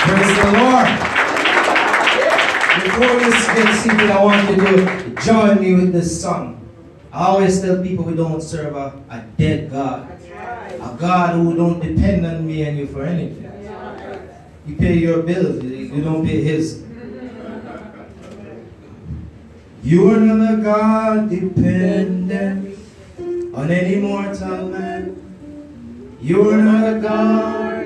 Praise the Lord. Before you get seated, I want you to join me with this song. I always tell people we don't serve a dead God. A God who don't depend on me and you for anything. You pay your bills, you don't pay his. You are not a God dependent on any mortal man. You are not a God.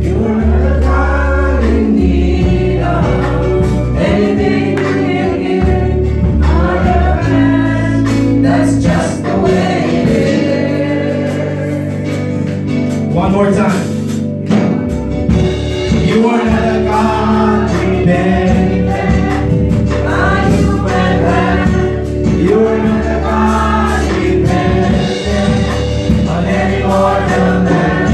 You are not a God in need of anything you give out of hand. That's just the way it is. One more time. You are not a God dependent on human hand. You are not a God dependent on any mortal man.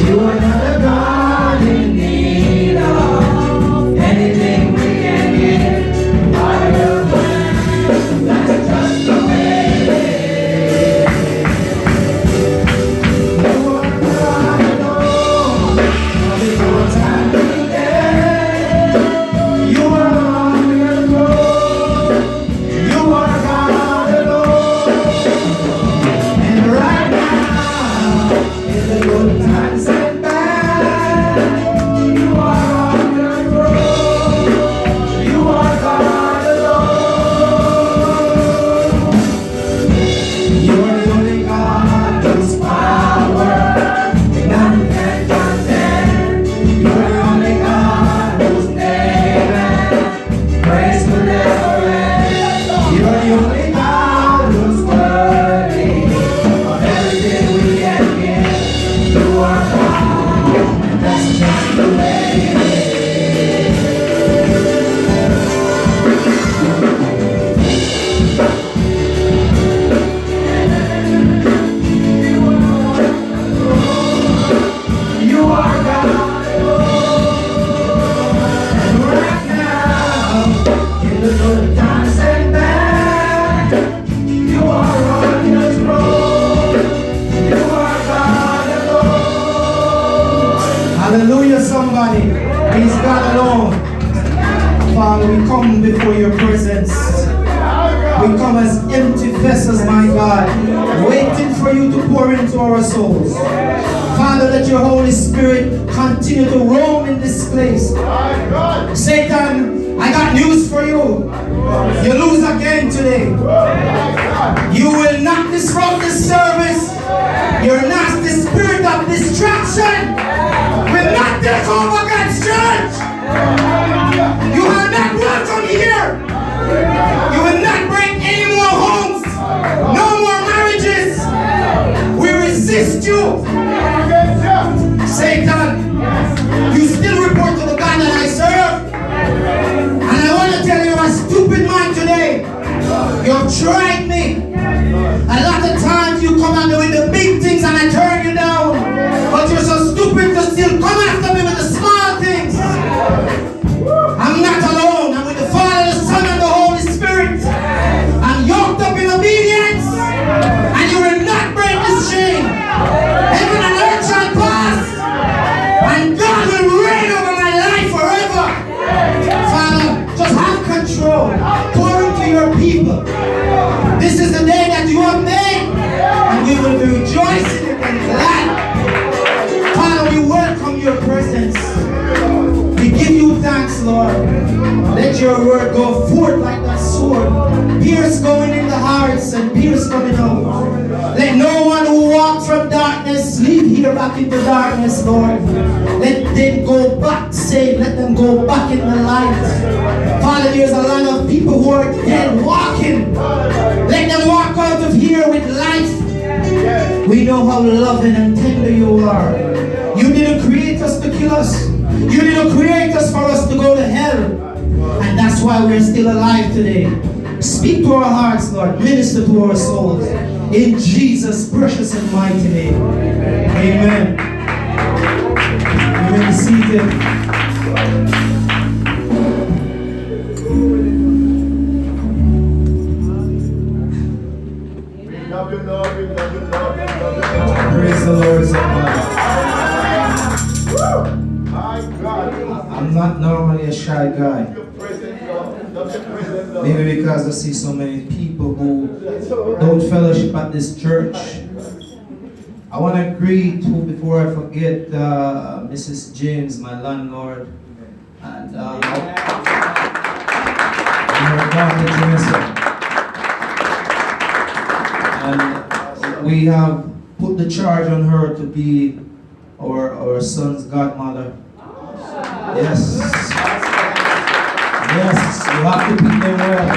You are not a God in need of anything we can give out of hand. That's just the way it is. You are God alone. Before time began, you are on your throne. You are God alone. And right now, in the good times and bad, you are on your throne. You are God alone. You are the only God whose power none can contend. You are the only God whose name and praise will never end. You are the only God who's worthy of everything we can give. You are God, and that's just the way it is. You are God alone. And right now, in the good times and bad, you are on your throne. You are God alone. Hallelujah, somebody. He's God alone. Father, we come before your presence. We come as empty vessels, my God, waiting for you to pour into our souls. Father, let your Holy Spirit continue to roam in this place. Satan, I got news for you. You lose again today. You will not disrupt this service. Your nasty spirit of distraction will not take over God's church. You are not welcome here. You will not break any more homes. No more marriages. We resist you. Satan, you still report to the God that I serve. And I want to tell you, you're a stupid man today. You've tried me. A lot of times you come at me with the big things and I turn you down. But you're so stupid to still come after me with the small things. I'm not alone. I'm with the Father, the Son, and the Holy Spirit. I'm yoked up in obedience. And you will not break this chain. Heaven and earth shall pass. And God will reign over my life forever. Father, just have control. Pour into your people. This is the day that you have made. And we will be rejoicing and glad. Father, we welcome your presence. We give you thanks, Lord. Let your word go forth like that sword. Pierce going in the hearts and pierce coming out. Let no one who walks from darkness leave here back into darkness, Lord. Let them go back saved. Let them go back in the light. Father, there's a lot of people who are dead walking. Let them walk out of here with life. We know how loving and tender you are. You didn't create us to kill us. You didn't create us for us to go to hell. And that's why we're still alive today. Speak to our hearts, Lord. Minister to our souls. In Jesus' precious and mighty name. Amen. You may be seated. Praise Praise the Lord so much. I'm not normally a shy guy. Maybe because I see so many people who don't fellowship at this church. I want to greet, before I forget, Mrs. James, my landlord, and her daughter, Janessa. And we have put the charge on her to be our son's godmother. Yes. Yes, you have to pick them well.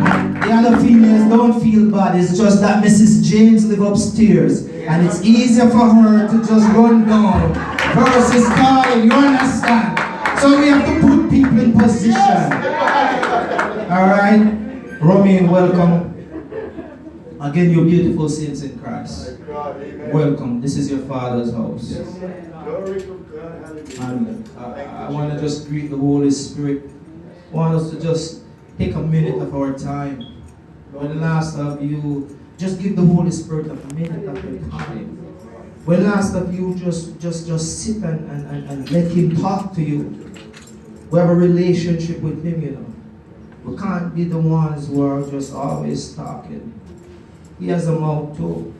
And the other females don't feel bad. It's just that Mrs. James lives upstairs. And it's easier for her to just run down versus calling, you understand? So we have to put people in position. Alright? Romy, welcome. Again, you beautiful saints in Christ. Welcome. This is your Father's house. And I want to just greet the Holy Spirit. I want us to just take a minute of our time. When the last of you, just give the Holy Spirit a minute of your time. When last of you just sit and let Him talk to you. We have a relationship with Him, you know. We can't be the ones who are just always talking. He has a mouth too.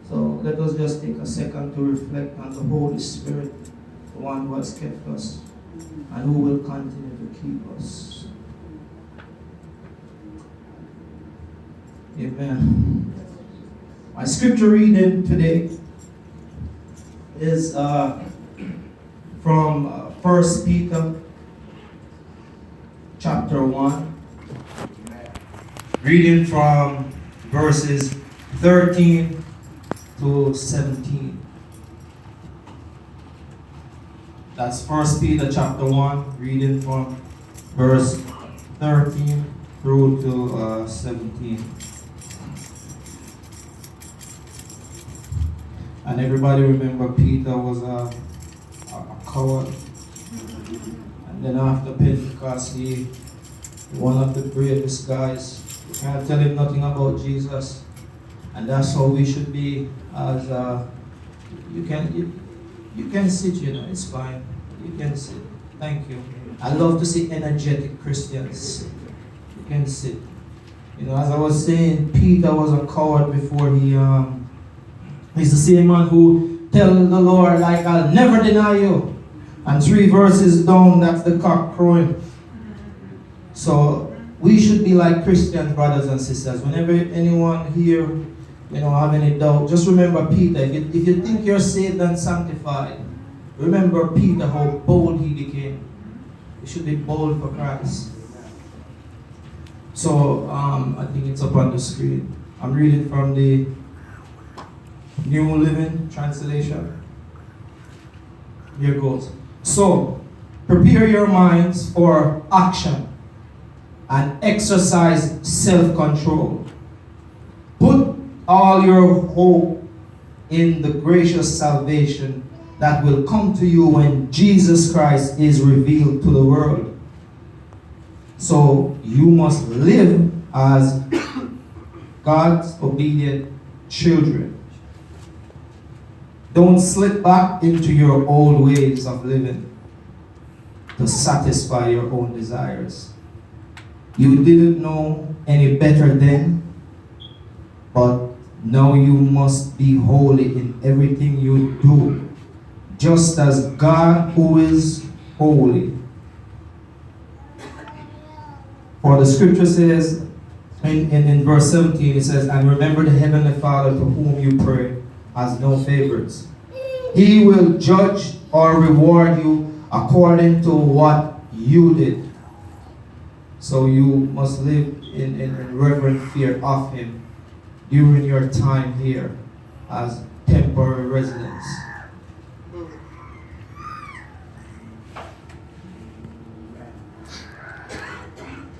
So let us just take a second to reflect on the Holy Spirit, the one who has kept us and who will continue to keep us. Amen. My scripture reading today is from 1 Peter chapter 1. Reading from verses 13 to 17. That's 1 Peter chapter 1, reading from verse 13 through to 17. And everybody remember Peter was a coward. And then after Pentecost, he one of the greatest guys. You can't tell him nothing about Jesus. And that's how we should be as you can sit, you know, it's fine. You can sit. Thank you. I love to see energetic Christians. You can sit. You know, as I was saying, Peter was a coward before he's the same man who tell the Lord, like, I'll never deny you. And 3 verses down, that's the cock crowing. So we should be like Christian brothers and sisters. Whenever anyone here, you know, have any doubt, just remember Peter. If you think you're saved and sanctified, remember Peter, how bold he became. You should be bold for Christ. So I think it's up on the screen. I'm reading from the New Living Translation. Here goes. So, prepare your minds for action and exercise self-control. Put all your hope in the gracious salvation that will come to you when Jesus Christ is revealed to the world. So, you must live as God's obedient children. Don't slip back into your old ways of living to satisfy your own desires. You didn't know any better then, but now you must be holy in everything you do, just as God who is holy. For the scripture says, in verse 17, it says, and remember the heavenly Father to whom you pray has no favorites. He will judge or reward you according to what you did. So you must live in reverent fear of Him during your time here as temporary residents.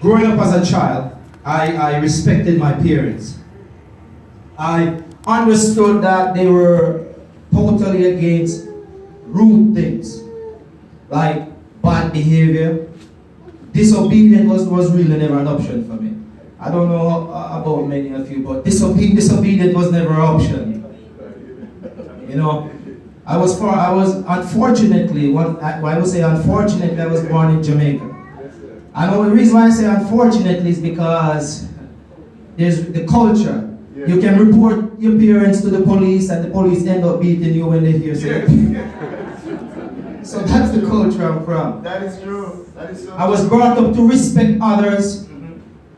Growing up as a child, I respected my parents. I understood that they were totally against rude things like bad behavior. Disobedience was really never an option for me. I don't know about many of you, but disobedience was never an option. You know, I was unfortunately, I would say unfortunately, I was born in Jamaica. And the only reason why I say unfortunately is because there's the culture. You can report your parents to the police and the police end up beating you when they hear something. So that's the culture I'm from. That is true. That is so I was brought up to respect others.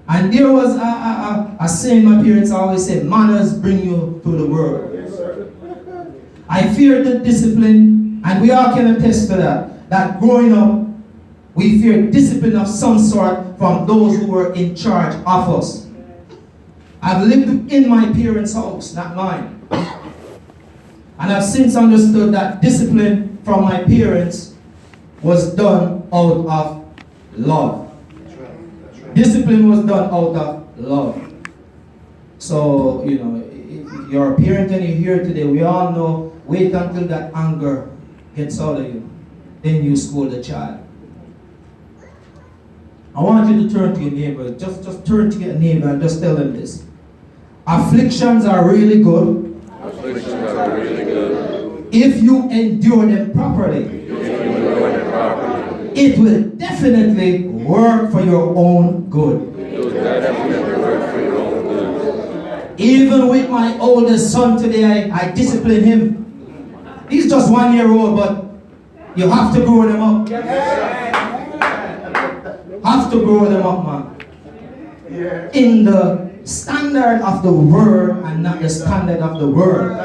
And there was a saying my parents always said, manners bring you to the world. Yes, sir. I feared the discipline, and we all can attest to that. That growing up, we feared discipline of some sort from those who were in charge of us. I've lived in my parents' house, not mine. And I've since understood that discipline from my parents was done out of love. That's right. Discipline was done out of love. So, you know, if you're a parent and you're here today, we all know, wait until that anger gets out of you. Then you scold the child. I want you to turn to your neighbor. Just turn to your neighbor and just tell them this. Afflictions are really good. Afflictions are really good. If you endure them properly. It will definitely work for your own good. It will definitely work for your own good. Even with my oldest son today, I discipline him. He's just 1 year old, but you have to grow them up. Have to grow them up, man. In the standard of the word and not the standard of the world.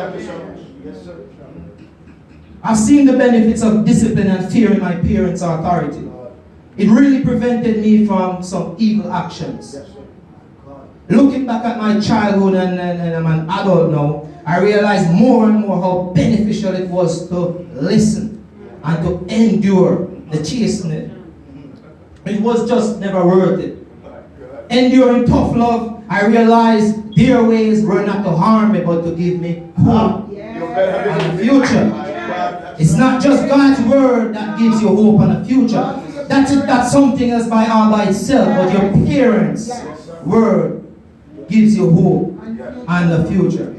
I've seen the benefits of discipline and fearing my parents' authority. It really prevented me from some evil actions. Looking back at my childhood and I'm an adult now, I realize more and more how beneficial it was to listen and to endure the chastening. It was just never worth it. Enduring tough love, I realized their ways were not to harm me, but to give me hope and a future. It's not just God's word that gives you hope and a future. That's something else all by itself, but your parents' word gives you hope and a future.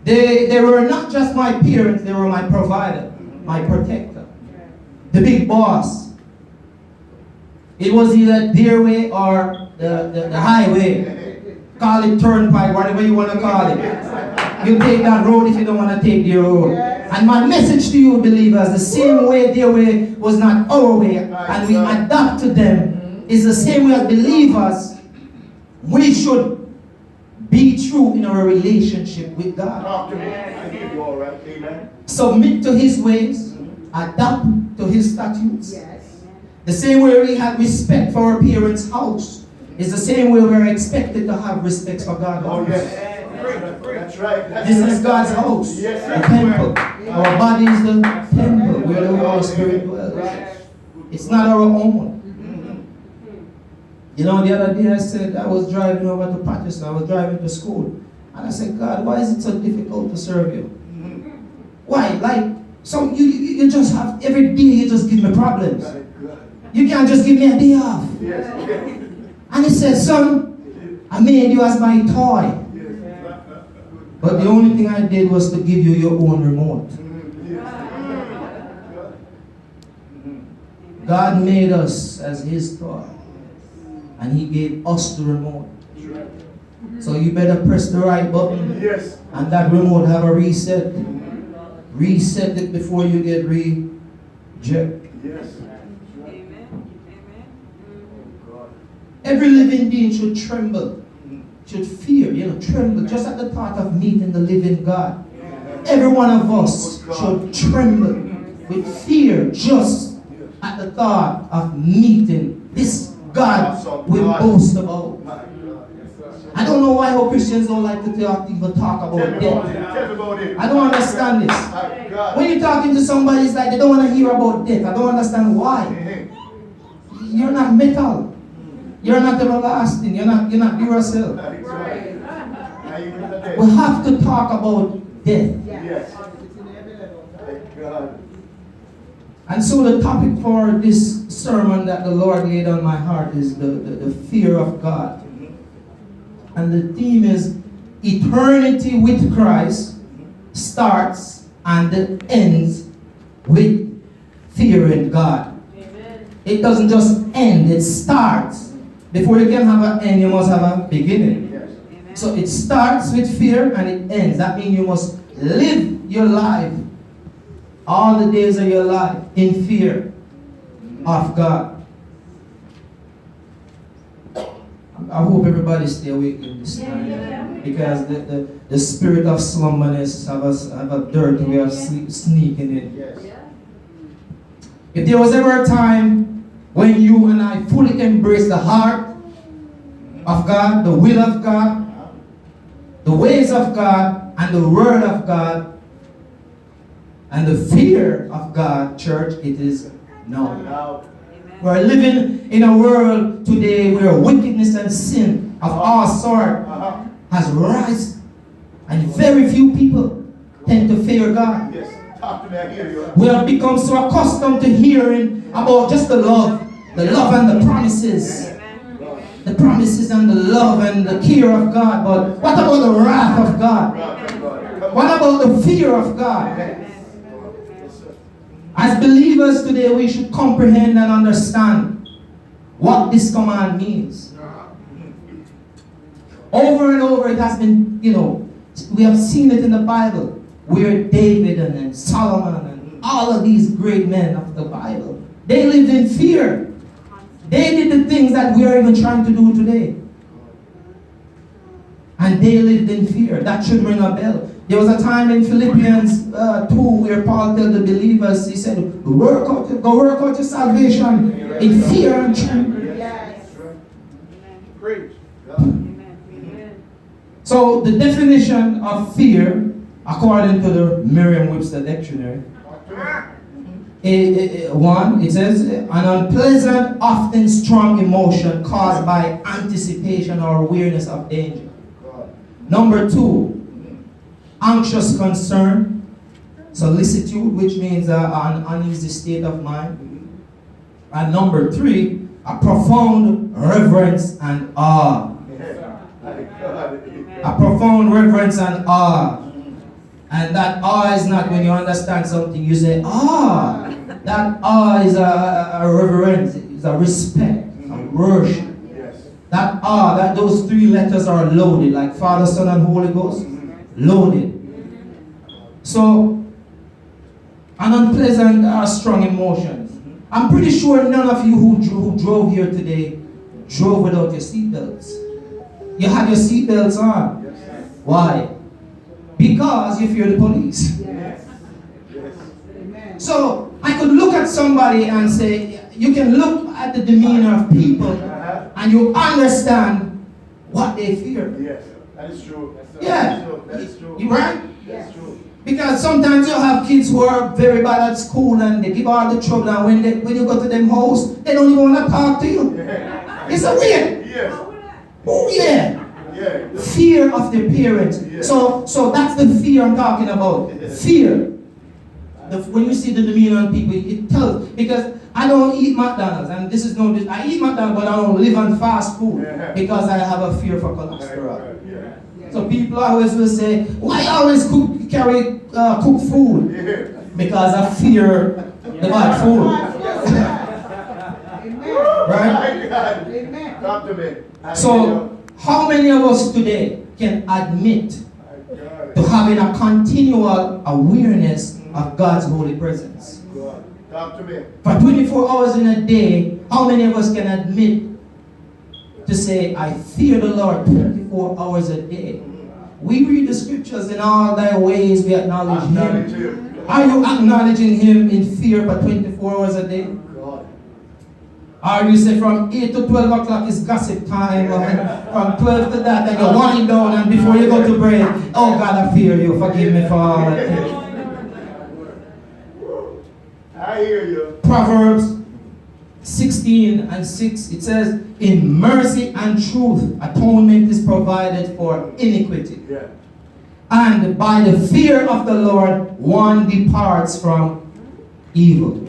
They were not just my parents, they were my provider, my protector, the big boss. It was either their way or the highway. Call it turnpike, whatever you want to call it. You take that road if you don't want to take their road. And my message to you, believers, the same way their way was not our way, and we adapt to them, is the same way as believers, we should be true in our relationship with God. Talk to me. I hear you all right. Amen. Submit to His ways, adapt to His statutes. The same way we have respect for our parents' house is the same way we're expected to have respect for God's house. Oh, yes. That's right. This is God's house, the temple. Our body is the temple where the Holy Spirit dwells. It's not our own. You know, the other day I said I was driving over to Patterson. I was driving to school. And I said, God, why is it so difficult to serve you? Why? Like, so you just have, every day you just give me problems. You can't just give me a day off. And he said, son, I made you as my toy. But the only thing I did was to give you your own remote. God made us as His toy. And He gave us the remote. So you better press the right button. And that remote have a reset. Reset it before you get rejected. Every living being should tremble. Should fear, tremble just at the thought of meeting the living God. Every one of us should tremble with fear just at the thought of meeting this God we boast about. I don't know why our Christians don't like to even talk about death. I don't understand this. When you're talking to somebody, it's like they don't want to hear about death. I don't understand why. You're not metal. You're not everlasting. You're not yourself. We have to talk about death. And so the topic for this sermon that the Lord laid on my heart is the fear of God. And the theme is eternity with Christ, starts and ends with fearing God. Amen. It doesn't just end, it starts. Before you can have an end, you must have a beginning. Yes. Amen. So it starts with fear and it ends. That means you must live your life, all the days of your life, in fear of God. I hope everybody stay awake in this time, because the spirit of slumberness have a dirty way of sneaking in. Yes. If there was ever a time when you and I fully embrace the heart of God, the will of God, the ways of God, and the word of God, and the fear of God, church, it is now. Now, We're living in a world today where wickedness and sin of all sort has risen, and very few people tend to fear God. yes. Talk to me, I hear you. We have become so accustomed to hearing about just the love and the promises. The promises and the love and the care of God. But what about the wrath of God? What about the fear of God? As believers today, we should comprehend and understand what this command means. Over and over it has been, we have seen it in the Bible, where David and Solomon and all of these great men of the Bible, they lived in fear. They did the things that we are even trying to do today. And they lived in fear. That should ring a bell. There was a time in Philippians 2 where Paul told the believers, he said, go work out your salvation in fear and trembling. Yes. Preach. Amen. So the definition of fear, according to the Merriam-Webster dictionary, it says an unpleasant, often strong emotion caused by anticipation or awareness of danger. Number 2, anxious concern, solicitude, which means an uneasy state of mind. And number 3, a profound reverence and awe. A profound reverence and awe. And that awe is not when you understand something, you say, ah. That awe is a reverence, it's a respect, a worship. That awe, that those 3 letters are loaded, like Father, Son, and Holy Ghost. Loaded. So, an unpleasant, strong emotions. I'm pretty sure none of you who drove here today drove without your seatbelts. You had your seatbelts on. Why? Because you fear the police. So, I could look at somebody and say, you can look at the demeanor of people and you understand what they fear. Yes, that is true. Yeah. That is true. You right? That's true. Because sometimes you have kids who are very bad at school and they give all the trouble, and when you go to them house, they don't even want to talk to you. Yeah. It's a weird. Yes. Oh yeah. Yeah. Fear of their parents. Yeah. So that's the fear I'm talking about. Fear. When you see the demeanor on people, it tells. Because I don't eat McDonald's, and this is no. I eat McDonald's, but I don't live on fast food because I have a fear for cholesterol. So people always will say, why always carry cook food? Yeah. Because I fear the bad food. Right? God. Talk to me. So, how many of us today can admit to having a continual awareness of God's holy presence? God. Talk to me. For 24 hours in a day, how many of us can admit to say, I fear the Lord 24 hours a day? We read the scriptures, in all thy ways we acknowledge Him. Are you acknowledging Him in fear for 24 hours a day? God. Or you say from 8 to 12 o'clock is gossip time, and from 12 to that, and you're winding down, and before you go to bed, oh God, I fear you, forgive me for all that thing. I hear you. Proverbs 16:6, it says, in mercy and truth, atonement is provided for iniquity. Yeah. And by the fear of the Lord, one departs from evil.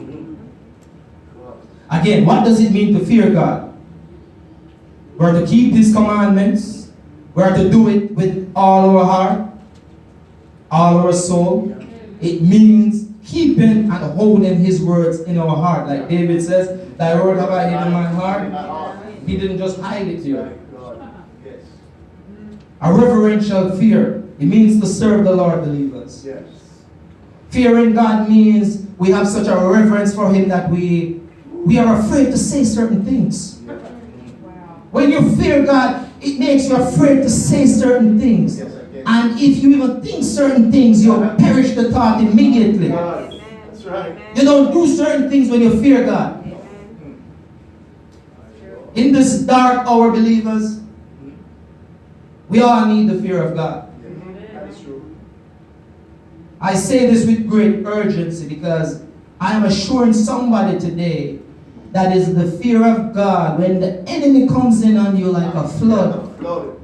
Again, what does it mean to fear God? We're to keep His commandments. We're to do it with all our heart. all our soul. It means keeping and holding his words in our heart. Like David says, thy word have I hid in my heart. He didn't just hide it here. Yes. A reverential fear. It means to serve the Lord, believers. Yes. Fearing God means we have such a reverence for him that we are afraid to say certain things. When you fear God, it makes you afraid to say certain things. Yes, I get it. And if you even think certain things, you'll perish the thought immediately. That's right. You don't do certain things when you fear God. In this dark hour, believers, we all need the fear of God. That is true. I say this with great urgency because I am assuring somebody today that is the fear of God. When the enemy comes in on you like a flood, Flooded.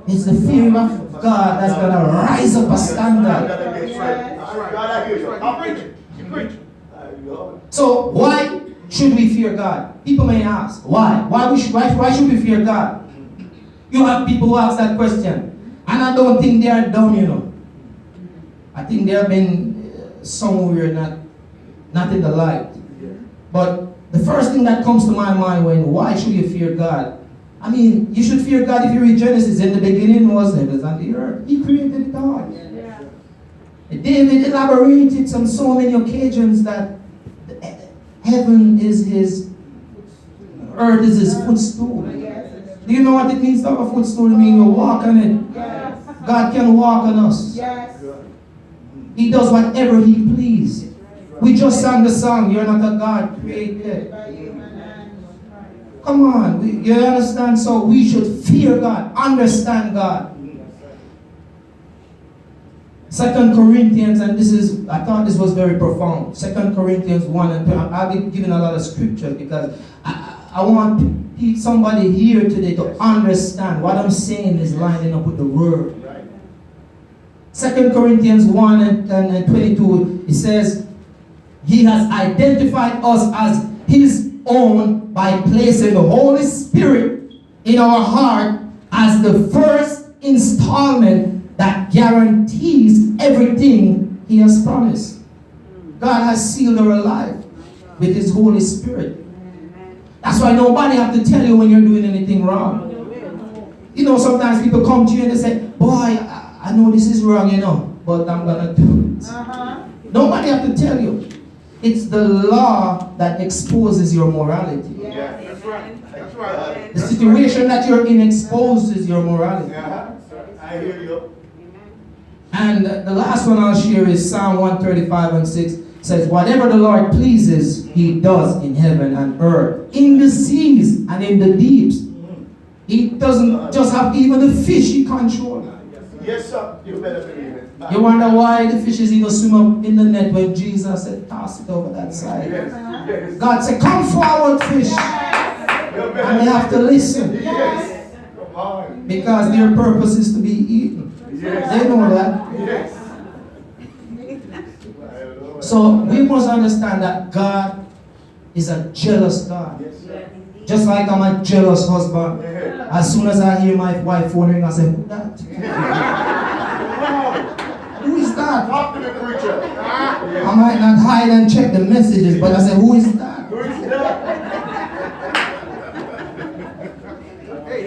it's the fear of God that's going to rise up a standard. God, I hear you. I'm preaching. You're preaching. So why should we fear God? People may ask, why? Why should we fear God? You have people who ask that question. And I don't think they are dumb, you know. I think they have been somewhere not in the light. But the first thing that comes to my mind when why should you fear God? I mean, you should fear God if you read Genesis. In the beginning was heavens and the earth. He created it all. Yeah. David elaborated on so many occasions that heaven is his, earth is his footstool. Do you know what it means to have a footstool? It means you walk on it. God can walk on us. He does whatever he pleases. We just sang the song, you're not a God created. Come on, you understand? So we should fear God, understand God. 2 Corinthians, and I thought this was very profound. 2 Corinthians 1 and 2. I'll be giving a lot of scriptures because I want somebody here today to understand what I'm saying is lining up with the word. 2 Corinthians 1 and 22, it says, he has identified us as his own by placing the Holy Spirit in our heart as the first installment that guarantees everything he has promised. God has sealed our life with his Holy Spirit. That's why nobody have to tell you when you're doing anything wrong. You know, sometimes people come to you and they say, boy, I know this is wrong, you know, but I'm going to do it. Nobody have to tell you. It's the law that exposes your morality. Yeah, that's right. That's right. The situation that you're in exposes your morality. I hear you. And the last one I'll share is Psalm 135 and 6. Says, whatever the Lord pleases, he does in heaven and earth, in the seas and in the deeps. He doesn't just have even the fish he controls. Yes, sir. You better believe it. You wonder why the fishes even swim up in the net when Jesus said, toss it over that side. Yes. God said, come forward, fish. And they have to listen. Yes. Come on. Because their purpose is to be eaten. Yes. They know that. Yes. So we must understand that God is a jealous God. Yes, sir. Just like I'm a jealous husband. As soon as I hear my wife phone ring, I say, who that? Who is that? Talk to me, preacher. I might not hide and check the messages, but I say, who is that? Who is that?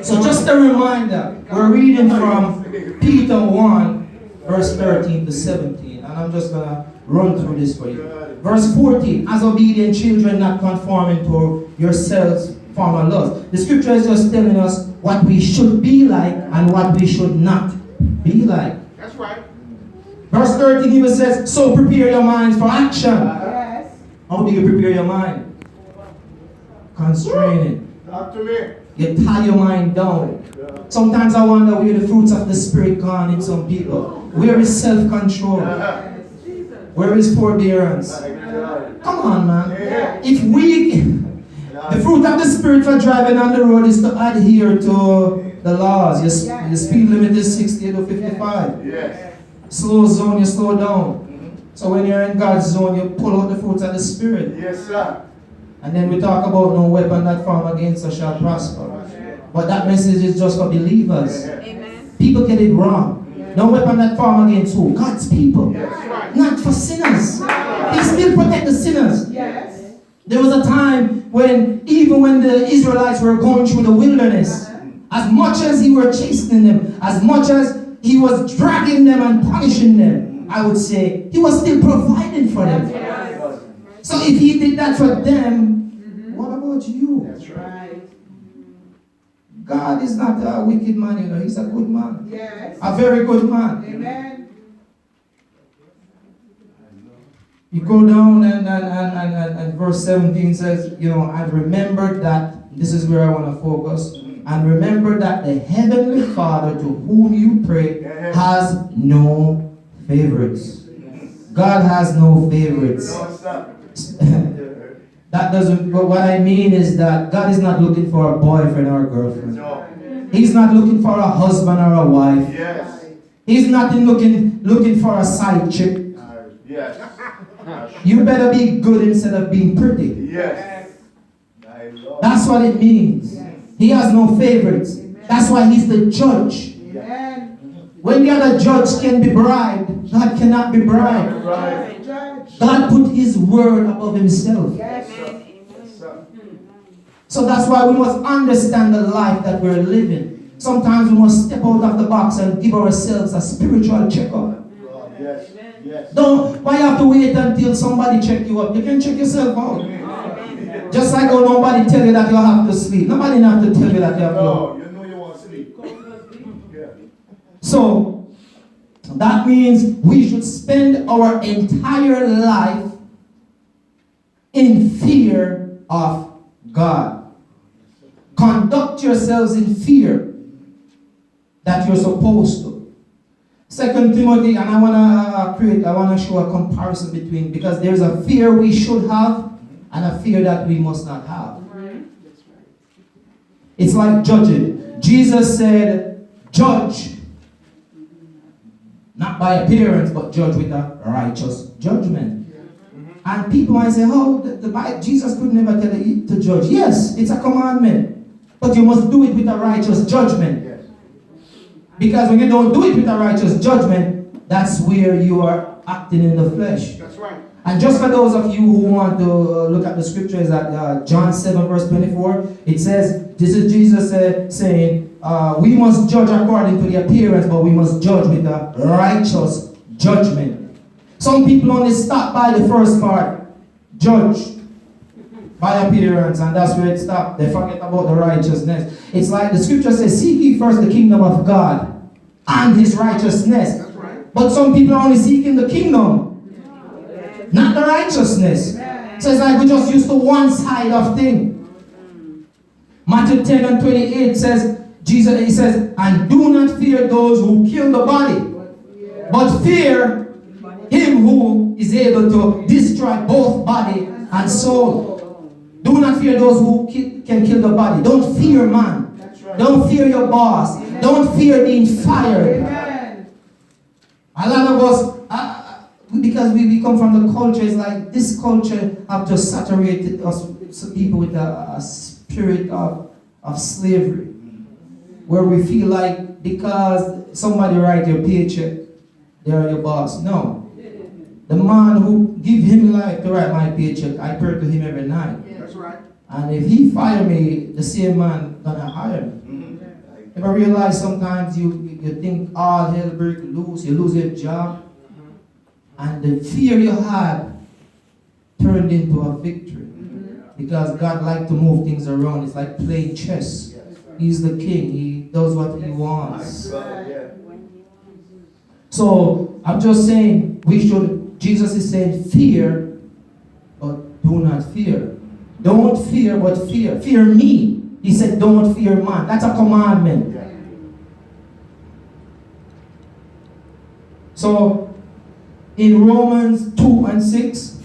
So just a reminder, we're reading from Peter 1, verse 13 to 17. And I'm just going to run through this for you. Verse 14, as obedient children, not conforming to yourselves, former lusts. The scripture is just telling us what we should be like and what we should not be like. That's right. Verse 13 even says, so prepare your minds for action. How do you prepare your mind? Constrain it. Talk to me. You tie your mind down. Sometimes I wonder where the fruits of the Spirit gone in some people. Where is self-control? Where is forbearance? Come on, man. If we, the fruit of the Spirit for driving on the road is to adhere to the laws. Your speed limit is 60 to 55. Yes. Slow zone, you slow down. So when you're in God's zone, you pull out the fruits of the Spirit. Yes, sir. And then we talk about no weapon that form against us shall prosper. But that message is just for believers. Amen. People get it wrong. No weapon that form against who? God's people. Not for sinners. He still protect the sinners. There was a time when, even when the Israelites were going through the wilderness, as much as he were chastening them, as much as he was dragging them and punishing them, I would say, he was still providing for them. So if he did that for them, what about you? That's right. God is not a wicked man, you know. He's a good man. Yes. A very good man. Amen. You go down and verse 17 says, you know, I remembered that, this is where I want to focus, and remember that the Heavenly Father to whom you pray has no favorites. God has no favorites. That doesn't, but what I mean is that God is not looking for a boyfriend or a girlfriend. He's not looking for a husband or a wife. Yes. He's not looking for a side chick. Yes. You better be good instead of being pretty. Yes. That's what it means. He has no favorites. That's why he's the judge. Amen. When the other judge can be bribed, God cannot be bribed. Right. Judge. God put his word above himself. Yes. So that's why we must understand the life that we're living. Sometimes we must step out of the box and give ourselves a spiritual checkup. Yes. Yes. Don't, why you have to wait until somebody check you up? You can check yourself out. Just like how nobody tell you that you have to sleep. Nobody have to tell you that you have to. No, you know you want to sleep. Yeah. So, that means we should spend our entire life in fear of God. Conduct yourselves in fear that you're supposed to. 2 Timothy, and I want to show a comparison between, because there's a fear we should have and a fear that we must not have. It's like judging. Jesus said, judge, not by appearance, but judge with a righteous judgment. And people might say, oh, Jesus could never tell you to judge. Yes, it's a commandment, but you must do it with a righteous judgment. Because when you don't do it with a righteous judgment, that's where you are acting in the flesh. That's right. And just for those of you who want to look at the scriptures at John 7 verse 24, it says, this is Jesus saying, we must judge according to the appearance, but we must judge with a righteous judgment. Some people only stop by the first part, judge by appearance, and that's where it stops. They forget about the righteousness. It's like the scripture says, seek ye first the kingdom of God and his righteousness. That's right. But some people are only seeking the kingdom, not the righteousness. So it's like we just used to one side of thing. Matthew 10 and 28 says, Jesus, he says, and do not fear those who kill the body, but fear him who is able to destroy both body and soul. Do not fear those who can kill the body. Don't fear man. Right. Don't fear your boss. Don't fear being fired. Amen. A lot of us, because we come from the culture, it's like this culture have just saturated us, people with a spirit of slavery, where we feel like because somebody write your paycheck, they're your boss. No. The man who give him life to write my paycheck, I pray to him every night. That's right. And if he fire me, the same man gonna hire me. Ever realize sometimes you think all hell break loose, you lose your job, and the fear you had turned into a victory. Because God likes to move things around. It's like playing chess. He's the king. He does what he wants. So I'm just saying, Jesus is saying fear, but do not fear. Don't fear, but fear. Fear me. He said, don't fear man. That's a commandment. So, in Romans 2 and 6,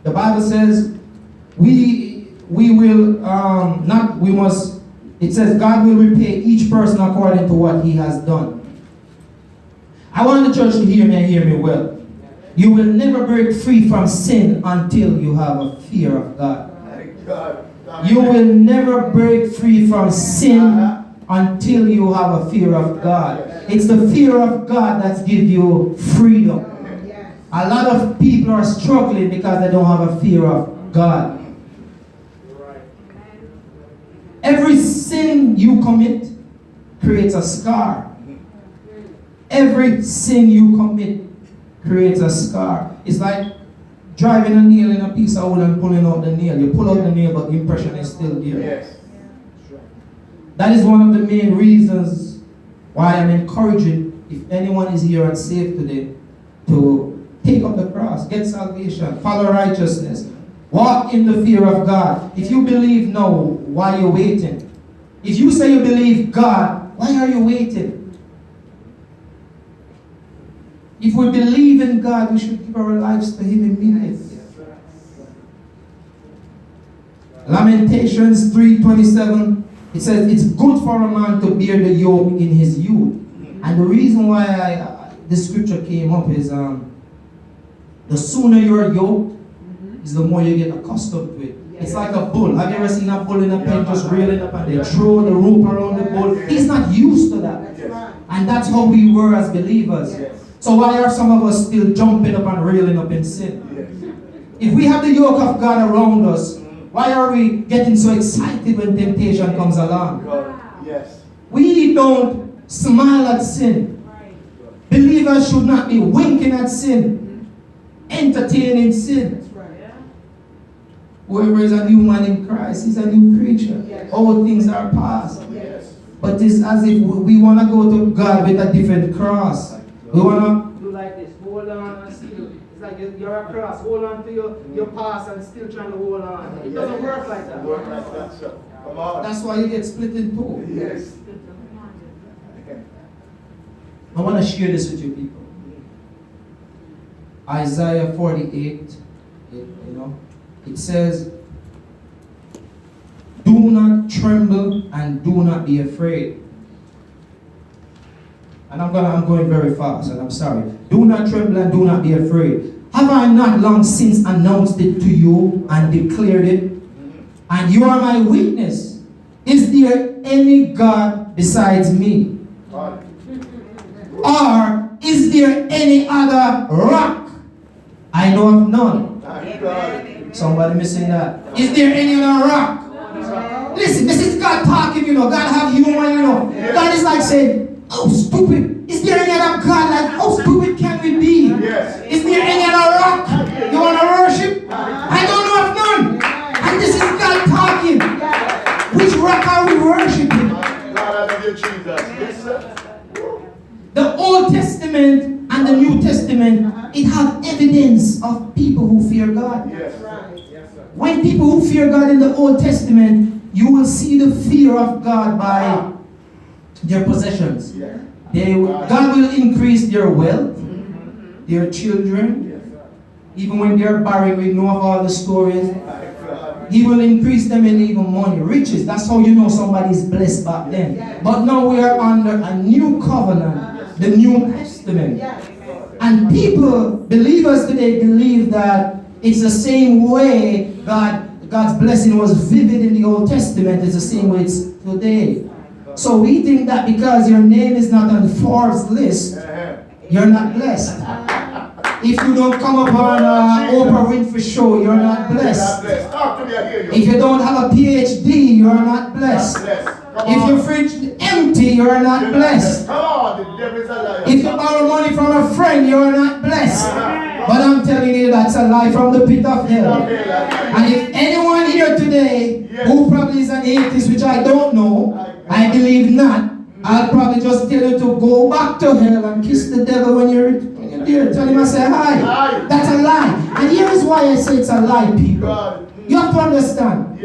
the Bible says, it says, God will repay each person according to what he has done. I want the church to hear me and hear me well. You will never break free from sin until you have a fear of God. You will never break free from sin until you have a fear of God. It's the fear of God that gives you freedom. A lot of people are struggling because they don't have a fear of God. Every sin you commit creates a scar. Every sin you commit creates a scar. It's like driving a nail in a piece of wood and pulling out the nail. You pull out the nail, but the impression is still there. Yes. That is one of the main reasons why I'm encouraging, if anyone is here and saved today, to take up the cross, get salvation, follow righteousness, walk in the fear of God. If you believe now, why are you waiting? If you say you believe God, why are you waiting? If we believe in God, we should give our lives to Him immediately. Lamentations 3:27, it says, it's good for a man to bear the yoke in his youth. And the reason why this scripture came up is the sooner you're yoked, is the more you get accustomed to it. It's like a bull. Have you ever seen a bull in a pen just reeling up and they throw the rope around the bull? He's not used to that. And that's how we were as believers. So why are some of us still jumping up and reeling up in sin? If we have the yoke of God around us, why are we getting so excited when temptation comes along? We don't smile at sin. Believers should not be winking at sin, entertaining sin. Whoever is a new man in Christ is a new creature. All things are past. But it's as if we want to go to God with a different cross. We want to do like this, hold on and still. It's like you're a cross, hold on to your past and still trying to hold on. It doesn't work like that. Come on. That's why you get split in two. Yes. I want to share this with you people. Isaiah 48, it says, do not tremble and do not be afraid. And I'm going very fast, and I'm sorry. Do not tremble and do not be afraid. Have I not long since announced it to you and declared it? And you are my witness. Is there any God besides me? Or is there any other rock? I know of none. Somebody missing that. Is there any other rock? Listen, this is God talking, God have humor, God is like saying, oh, stupid. Is there any other God? Like, how stupid can we be? Is there any other rock you want to worship? I don't know of none. And this is God talking. Which rock are we worshiping? The Old Testament and the New Testament, it have evidence of people who fear God. When people who fear God in the Old Testament, you will see the fear of God by their possessions. God will increase their wealth, their children. Even when they're barren, we know of all the stories. He will increase them in even money, riches. That's how you know somebody's blessed back then. But now we are under a new covenant, the New Testament. And people, believers today, believe that it's the same way God's blessing was vivid in the Old Testament. It's the same way it's today. So we think that because your name is not on Forbes list, you're not blessed. If you don't come up on Oprah Winfrey show, you're not blessed. If you don't have a PhD, you're not blessed. If your fridge is empty, you're not blessed. If you borrow money from a friend, you're not blessed. But I'm telling you, that's a lie from the pit of hell. And if anyone here today who probably is an atheist, which I don't know, I believe not, I'll probably just tell you to go back to hell and kiss the devil when you're there. Tell him I say hi. That's a lie. And here is why I say it's a lie, people. You have to understand.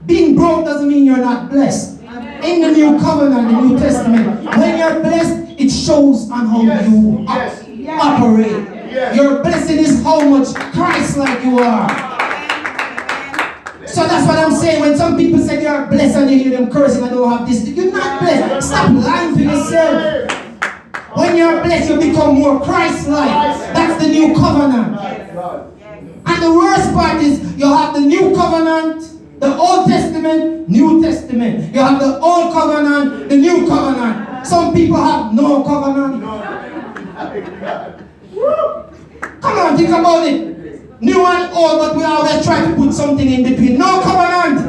Being broke doesn't mean you're not blessed. In the New Covenant, the New Testament, when you're blessed, it shows on how you operate. Your blessing is how much Christ-like you are. So that's what I'm saying. When some people say they are blessed and you hear them cursing, I don't have this, you're not blessed. Stop lying to yourself. When you're blessed, you become more Christ-like. That's the New Covenant. And the worst part is, you have the New Covenant, the Old Testament, New Testament. You have the Old Covenant, the New Covenant. Some people have no covenant. Come on, think about it. New and old, but we always try to put something in between. No covenant.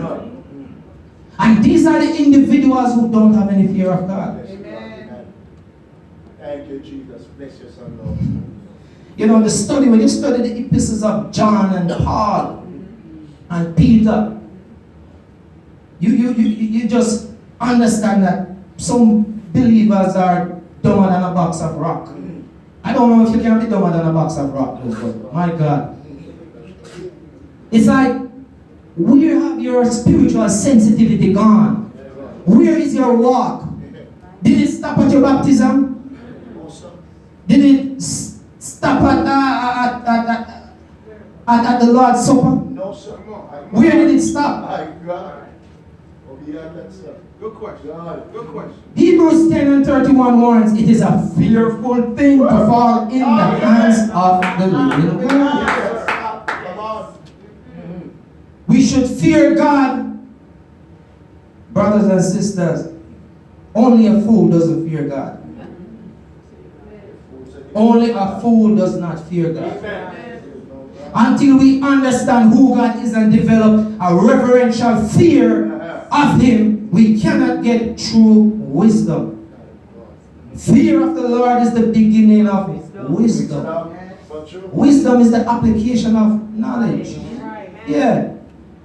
And these are the individuals who don't have any fear of God. Amen. Thank you, Jesus. Bless your son, Lord. You know, when you study the epistles of John and Paul and Peter, you just understand that some believers are dumber than a box of rock. I don't know if you can be dumber than a box of rock, but my God. It's like, where have your spiritual sensitivity gone? Where is your walk? Did it stop at your baptism? Did it stop at the Lord's Supper? No, sir. Where did it stop? My God. Good question. Good question. Hebrews 10 and 31 warns, it is a fearful thing to fall in the hands of the living God. Come on. We should fear God. Brothers and sisters, only a fool doesn't fear God. Only a fool does not fear God. Until we understand who God is and develop a reverential fear of Him, we cannot get true wisdom. Fear of the Lord is the beginning of wisdom. Wisdom is the application of knowledge. Yeah.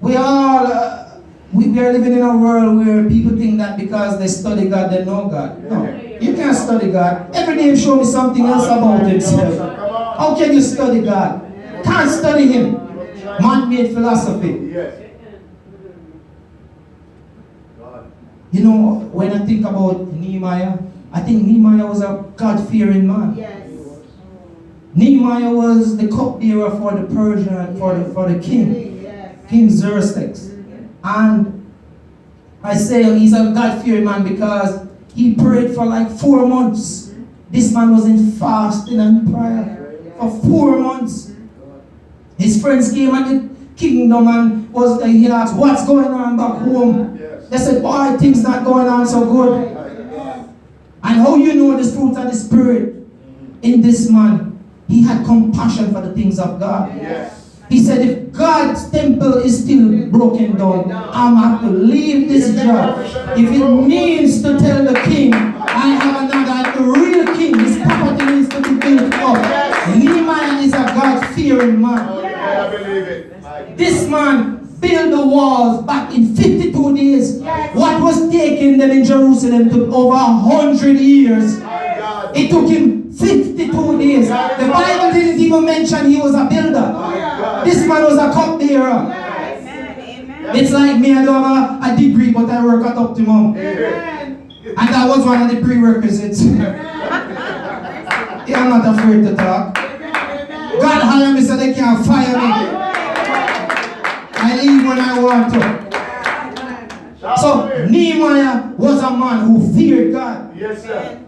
We are living in a world where people think that because they study God, they know God. No. You can't study God. Every day show me something else about Himself. How can you study God? Can't study Him. Man-made philosophy. You know, when I think about Nehemiah, I think Nehemiah was a God-fearing man. Yes. Nehemiah was the cupbearer for the Persian, for the king, King Xerxes. And I say he's a God-fearing man because he prayed for like 4 months. This man was in fasting and prayer for 4 months. His friends came at the kingdom and he asked, what's going on back home? They said, boy, things not going on so good. And how you know the fruit of the Spirit in this man? He had compassion for the things of God. He said, if God's temple is still broken down, I'm have to leave this job. If it means to tell the king, I have another, the real king, his property needs to be built up. Nehemiah is a God-fearing man. This man built the walls back in 52 days. What was taking them in Jerusalem took over 100 years. It took him 52 days. The Bible didn't even mention he was a builder. This man was a cupbearer. It's like me, I don't have a degree, but I work at Optimum. And that was one of the prerequisites. Yeah, I'm not afraid to talk. God hired me so they can't fire me. I leave when I want to. So Nehemiah was a man who feared God. Yes, sir.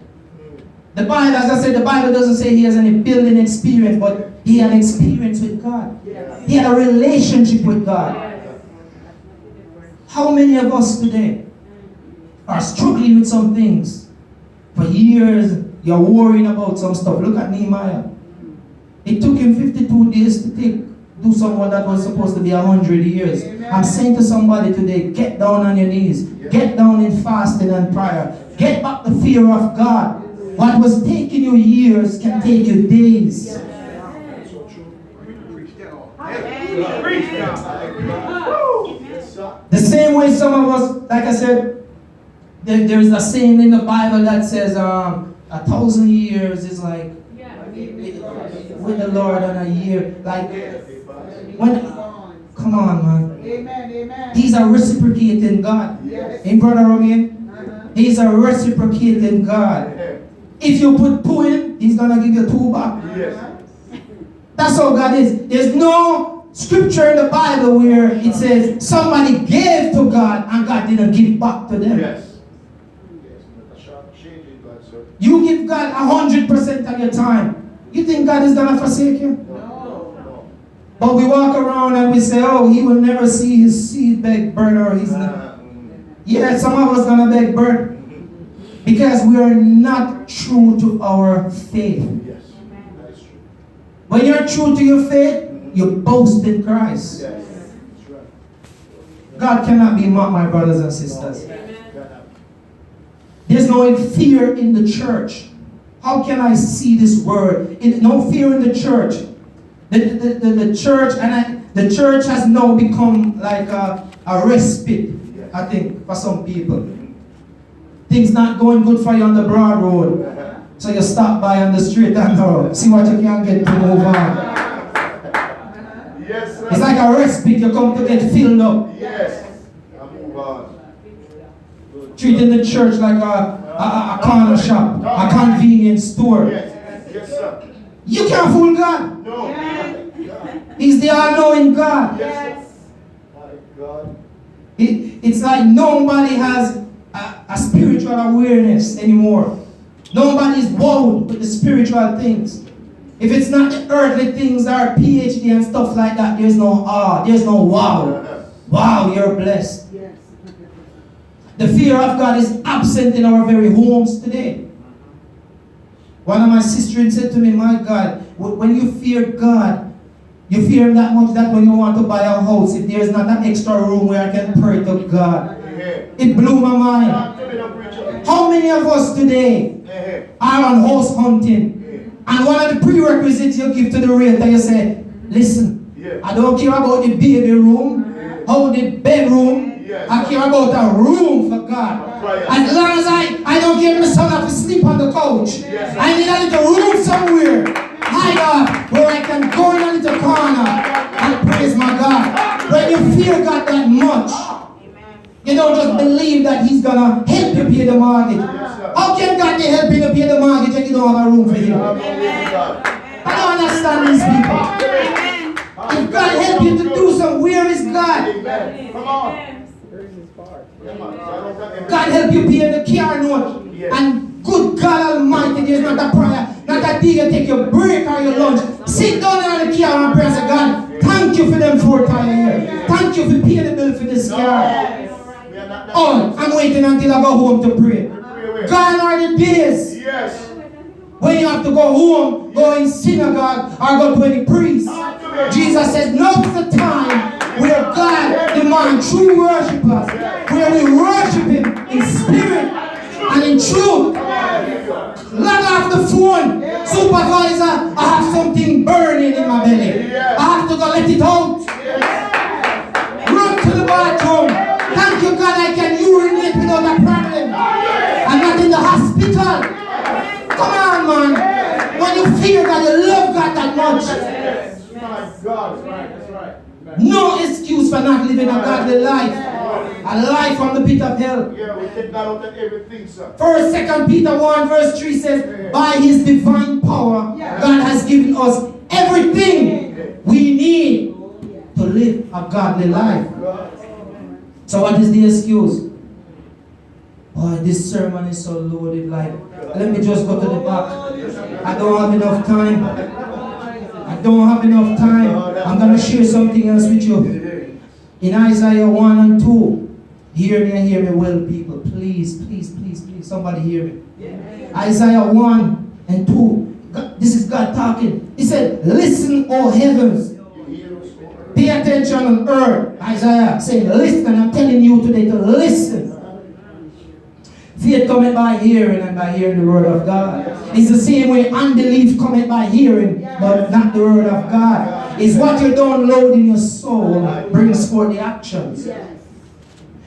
The Bible, as I said, the Bible doesn't say he has any building experience, but he had experience with God. He had a relationship with God. How many of us today are struggling with some things? For years, you're worrying about some stuff. Look at Nehemiah. It took him 52 days to do something that was supposed to be 100 years. I'm saying to somebody today, get down on your knees. Get down in fasting and prayer. Get back the fear of God. What was taking you years can take you days. The same way some of us, like I said, there is a saying in the Bible that says 1,000 years is like with the Lord on a year. Like come on, man. Amen. He's a reciprocating God. Ain't Brother Romain? He's a reciprocating God. If you put 2 in, He's gonna give you 2 back. That's how God is. There's no scripture in the Bible where it says somebody gave to God and God didn't give back to them. You give God 100% of your time. You think God is gonna forsake you? No. But we walk around and we say, oh, He will never see His seed beg bread or His. Yeah, some of us gonna beg bread Because we are not true to our faith. Yes. That is true. When you're true to your faith, you boast in Christ. Yes. That's right. God cannot be mocked, my brothers and sisters. Amen. There's no fear in the church. How can I see this word? No fear in the church. The church the church has now become like a respite, I think, for some people. Things not going good for you on the broad road. So you stop by on the straight and narrow. See what you can get to move on. Yes, sir. It's like a respite. You come to get filled up. Yes. I move on. Treating the church like a corner shop, a convenience store. Yes. Yes, sir. You can't fool God. No. He's the all-knowing God. Yes. My God. It's like nobody has a spiritual awareness anymore. Nobody's wowed with the spiritual things. If it's not the earthly things or PhD and stuff like that, there's no awe, there's no wow. Wow, you're blessed. Yes. The fear of God is absent in our very homes today. One of my sisters said to me, my God, when you fear God, you fear Him that much that when you want to buy a house, if there's not an extra room where I can pray to God. It blew my mind. How many of us today are on house hunting? And one of the prerequisites you give to the realtor, you say, listen, I don't care about the baby room, or the bedroom. I care about a room for God. As long as I don't care if my son have to sleep on the couch. I need a little room somewhere. My God, where I can go in a little corner and praise my God. When you fear God that much, you don't just believe that He's gonna help you pay the mortgage. How can God help you to pay the mortgage if you don't have a room for Him? I don't understand these people. If God help you to do something, where is God? Come on. God help you pay the car note. And good God Almighty, there's not a prayer, not a day you take your break or your lunch. Sit down in the car and pray and say, God, thank you for them 4 times here. Thank you for paying the bill for this car. Oh, I'm waiting until I go home to pray. Gone are the days when you have to go home, go in synagogue, or go to any priest. Jesus said, now's the time where God demands true worshipers, where we worship Him in spirit and in truth. Log off the phone. Supervisor, I have something burning in my belly. I have to go let it out. Run to the bathroom. Thank you, God, I can urinate without a problem. I'm not in the hospital. Come on, man. When you fear God, you love God that much. My God. That's right. No excuse for not living a godly life. A life from the pit of hell. Yeah, we take that out of everything, sir. 1 Peter 1 verse 3 says, by His divine power, God has given us everything we need to live a godly life. So what is the excuse? Boy, this sermon is so loaded. Like, let me just go to the back. I don't have enough time. I don't have enough time. I'm going to share something else with you. In Isaiah 1 and 2, hear me well, people. Please, please, please, please. Somebody hear me. Isaiah 1 and 2. This is God talking. He said, listen, O heavens. Pay attention on earth. Isaiah saying, listen. I'm telling you today to listen. Faith cometh by hearing, and by hearing the word of God. It's the same way unbelief cometh by hearing, but not the word of God. It's what you download in your soul brings forth the actions.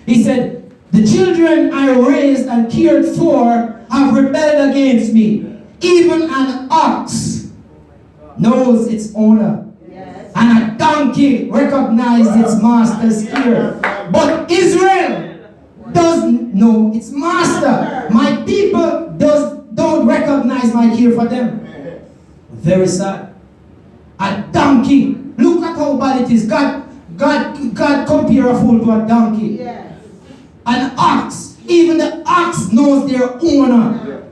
He said, the children I raised and cared for have rebelled against me. Even an ox knows its owner, and a donkey recognizes its master's care. But Israel doesn't know its master. My people don't recognize my care for them. Very sad. A donkey. Look at how bad it is. God compare a fool to a donkey. An ox. Even the ox knows their owner.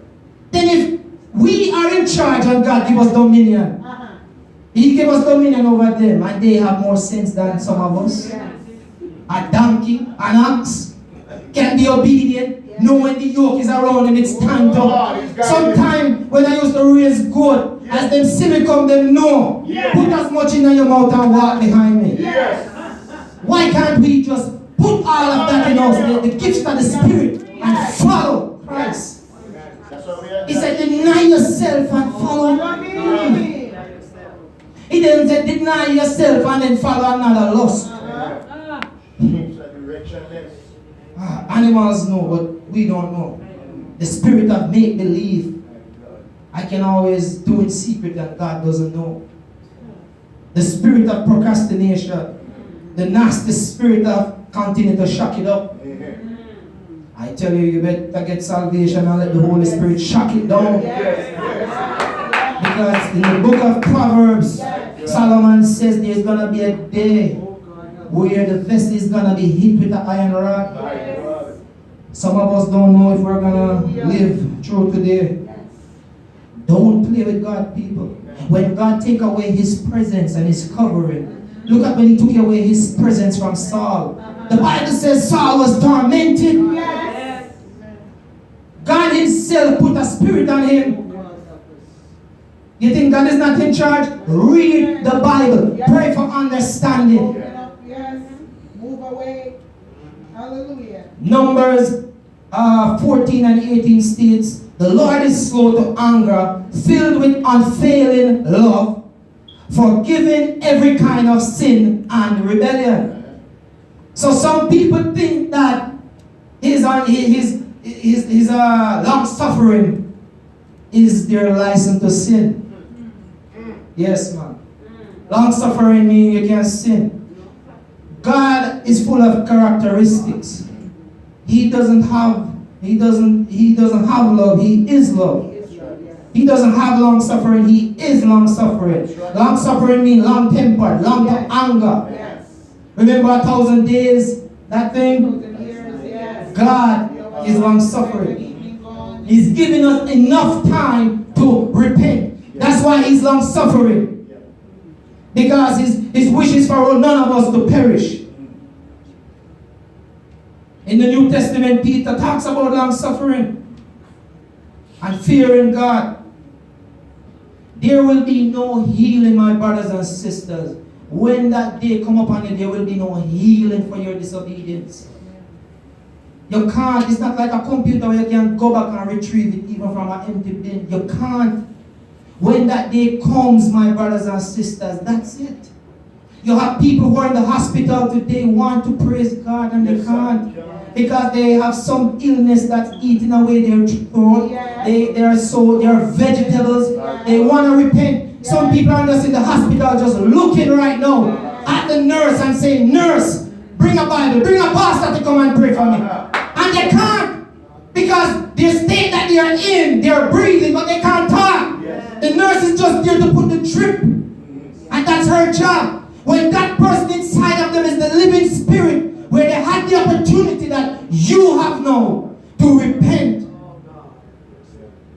Then if we are in charge and God give us dominion, He gave us dominion over them, and they have more sense than some of us. A donkey, an ox, can be obedient, Know when the yoke is around him, it's time to. Sometimes when I used to raise goat, as them see me come, them know. Put as much in your mouth and walk behind me. Why can't we just put all of that in us, the gifts of the Spirit, and follow Christ? He said, deny yourself and follow me. He didn't say, deny yourself and then follow another lust. Animals know, but we don't know. The spirit of make-believe, I can always do in secret that God doesn't know. The spirit of procrastination, the nasty spirit of continue to shock it up. I tell you, you better get salvation and let the Holy Spirit shock it down. Because in the book of Proverbs, Solomon says there's going to be a day where the vessel is going to be hit with an iron rod. Some of us don't know if we're going to live through today. Don't play with God, people. When God take away his presence and his covering, look at when he took away his presence from Saul. The Bible says Saul was tormented. God himself put a spirit on him. You think God is not in charge? Read the Bible. Pray for understanding. Move away. Hallelujah. Numbers 14 and 18 states, the Lord is slow to anger, filled with unfailing love, forgiving every kind of sin and rebellion. So some people think that his long suffering is their license to sin. Yes, man. Long suffering means you can sin. God is full of characteristics. He doesn't have love. He is love. He doesn't have long suffering. He is long suffering. Long suffering means long tempered, long to anger. Remember 1,000 days, that thing? God is long suffering. He's giving us enough time to repent. That's why he's long suffering. Because his wish is for none of us to perish. In the New Testament, Peter talks about long suffering and fearing God. There will be no healing, my brothers and sisters. When that day come upon you, there will be no healing for your disobedience. You can't. It's not like a computer where you can go back and retrieve it even from an empty bin. You can't. When that day comes, my brothers and sisters, that's it. You have people who are in the hospital today want to praise God and they can't. Because they have some illness that's eating away their throat. They are vegetables. They want to repent. Some people are just in the hospital just looking right now at the nurse and saying, nurse, bring a Bible, bring a pastor to come and pray for me. And they can't. Because the state that they are in, they are breathing, but they can't talk. The nurse is just there to put the drip. And that's her job. When that person inside of them is the living spirit, where they had the opportunity that you have now to repent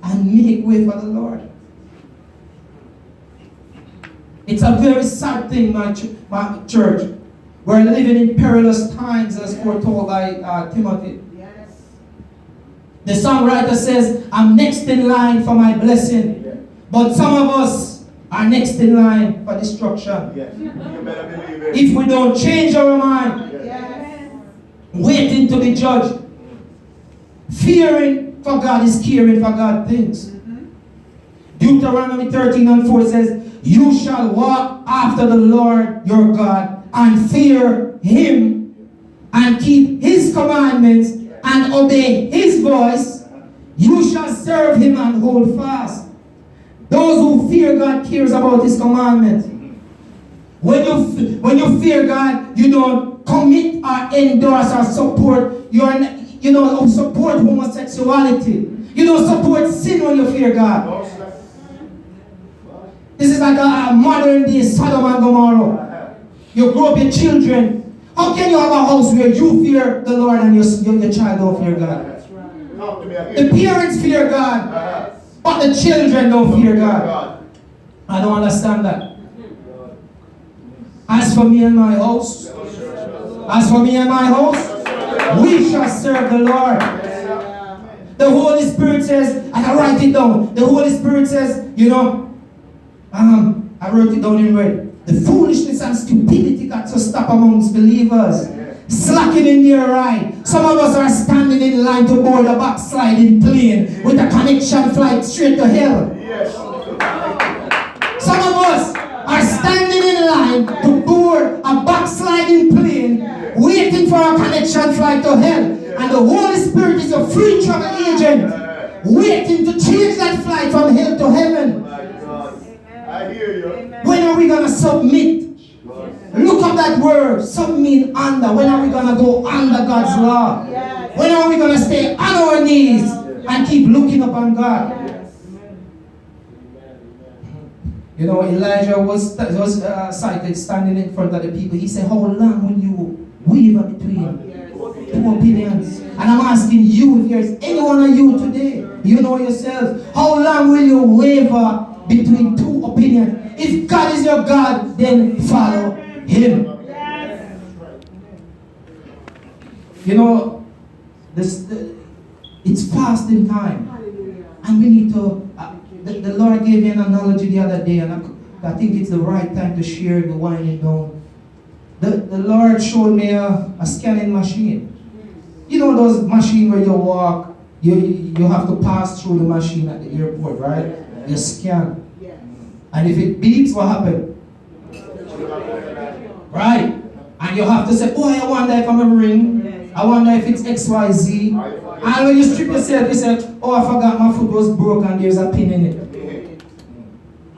and make way for the Lord. It's a very sad thing, my church. We're living in perilous times, as foretold by Timothy. The songwriter says, I'm next in line for my blessing. But some of us are next in line for destruction. If we don't change our mind, waiting to be judged. Fearing for God is caring for God things. Deuteronomy 13 and 4 says, you shall walk after the Lord your God and fear him and keep his commandments and obey his voice. You shall serve him and hold fast. Those who fear God cares about his commandments. When you fear God, you don't commit or endorse or support support homosexuality. You don't support sin when you fear God. This is like a modern day Sodom and Gomorrah. You grow up your children. How can you have a house where you fear the Lord and your child don't fear God? The parents fear God, but the children don't fear God. I don't understand that. As for me and my house, we shall serve the Lord. The Holy Spirit says, and I write it down. The Holy Spirit says, I wrote it down in red. The foolishness and stupidity got to stop amongst believers. Slacking in their ride. Some of us are standing in line to board a backsliding plane with a connection flight straight to hell. Some of us are standing in line to board a backsliding plane, waiting for a connection flight to hell. And the Holy Spirit is a free travel agent, waiting to change that flight from hell to heaven. I hear you. When are we going to submit? Look up that word, submit under. When are we going to go under God's law? When are we going to stay on our knees and keep looking upon God? Elijah was cited standing in front of the people. He said, how long will you waver between two opinions? And I'm asking you, if there's any one of you today, you know yourselves, how long will you waver between two opinions? If God is your God, then follow Him. It's fasting time. And we need to, the Lord gave me an analogy the other day, and I think it's the right time to share the winding down. The Lord showed me a scanning machine. You know those machines where you walk, you have to pass through the machine at the airport, right? You scan. And if it beeps, what happened? Right? And you have to say, oh, I wonder if I'm a ring. I wonder if it's XYZ. And when you strip yourself, you say, oh, I forgot my foot was broke and there's a pin in it.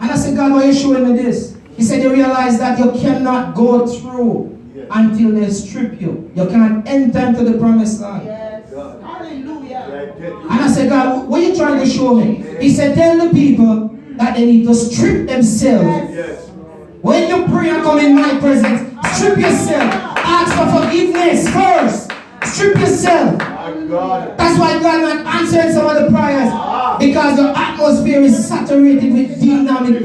And I said, God, why are you showing me this? He said, you realize that you cannot go through until they strip you. You cannot enter into the promised land. Hallelujah. And I said, God, what are you trying to show me? He said, tell the people that they need to strip themselves. When you pray and come in my presence, strip yourself. Ask for forgiveness first. Strip yourself. That's why God not answered some of the prayers. Because the atmosphere is saturated with dynamic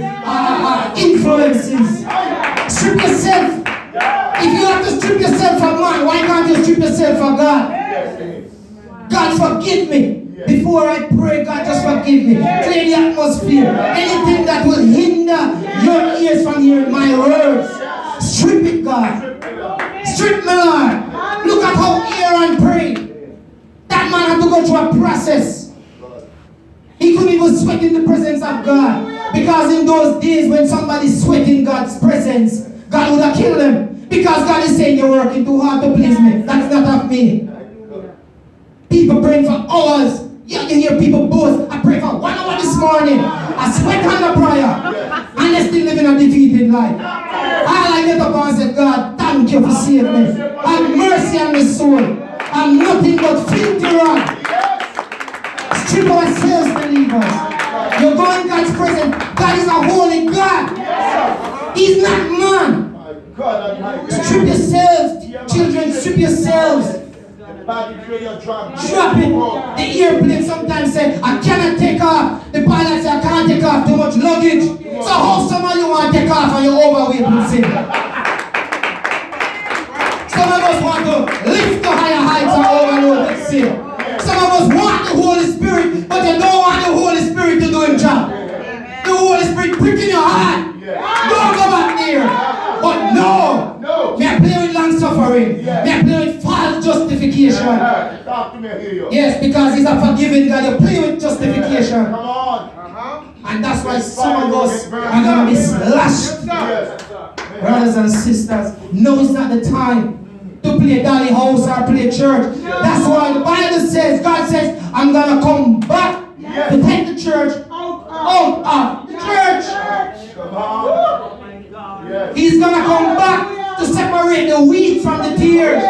influences. Strip yourself. If you have to strip yourself from man, why can't you strip yourself from God? God, forgive me. Before I pray, God, just forgive me. Clear the atmosphere. Anything that will hinder your ears from hearing my words, strip it, God. Strip me, Lord. Look at how Aaron prayed. That man had to go through a process. He couldn't even sweat in the presence of God. Because in those days when somebody sweat in God's presence, God would have killed them. Because God is saying you're working too hard to please me. That's not of me. People praying for hours. You hear people boast. I pray for 1 hour this morning. I sweat under prayer. And they're still living a defeated life. I get up and say, God, thank you for saving me. Have mercy on my soul. I'm nothing but filthy rot. Strip ourselves, believers. You go in God's presence. God is a holy God. He's not man. Strip yourselves, children. Strip yourselves. Drop it. The airplane sometimes say, I cannot take off. The pilot say, I can't take off, too much luggage. So how some of you want to take off and you're overweight with sin? Some of us want to lift to higher heights and overload with sin. Some of us want the Holy Spirit, but you don't want the Holy Spirit to do his job. The Holy Spirit pricking your heart. Don't go back there. But no. May I play with long suffering. May I play with false justification. Yes, because he's a forgiving God. You play with justification. Come on. And that's why some of us are going to be slashed. Brothers and sisters, no, it's not the time to play Dolly House or play church. That's why the Bible says, God says, I'm going to come back to take the church out of the church. Come on. He's going to come back to separate the wheat from the tears.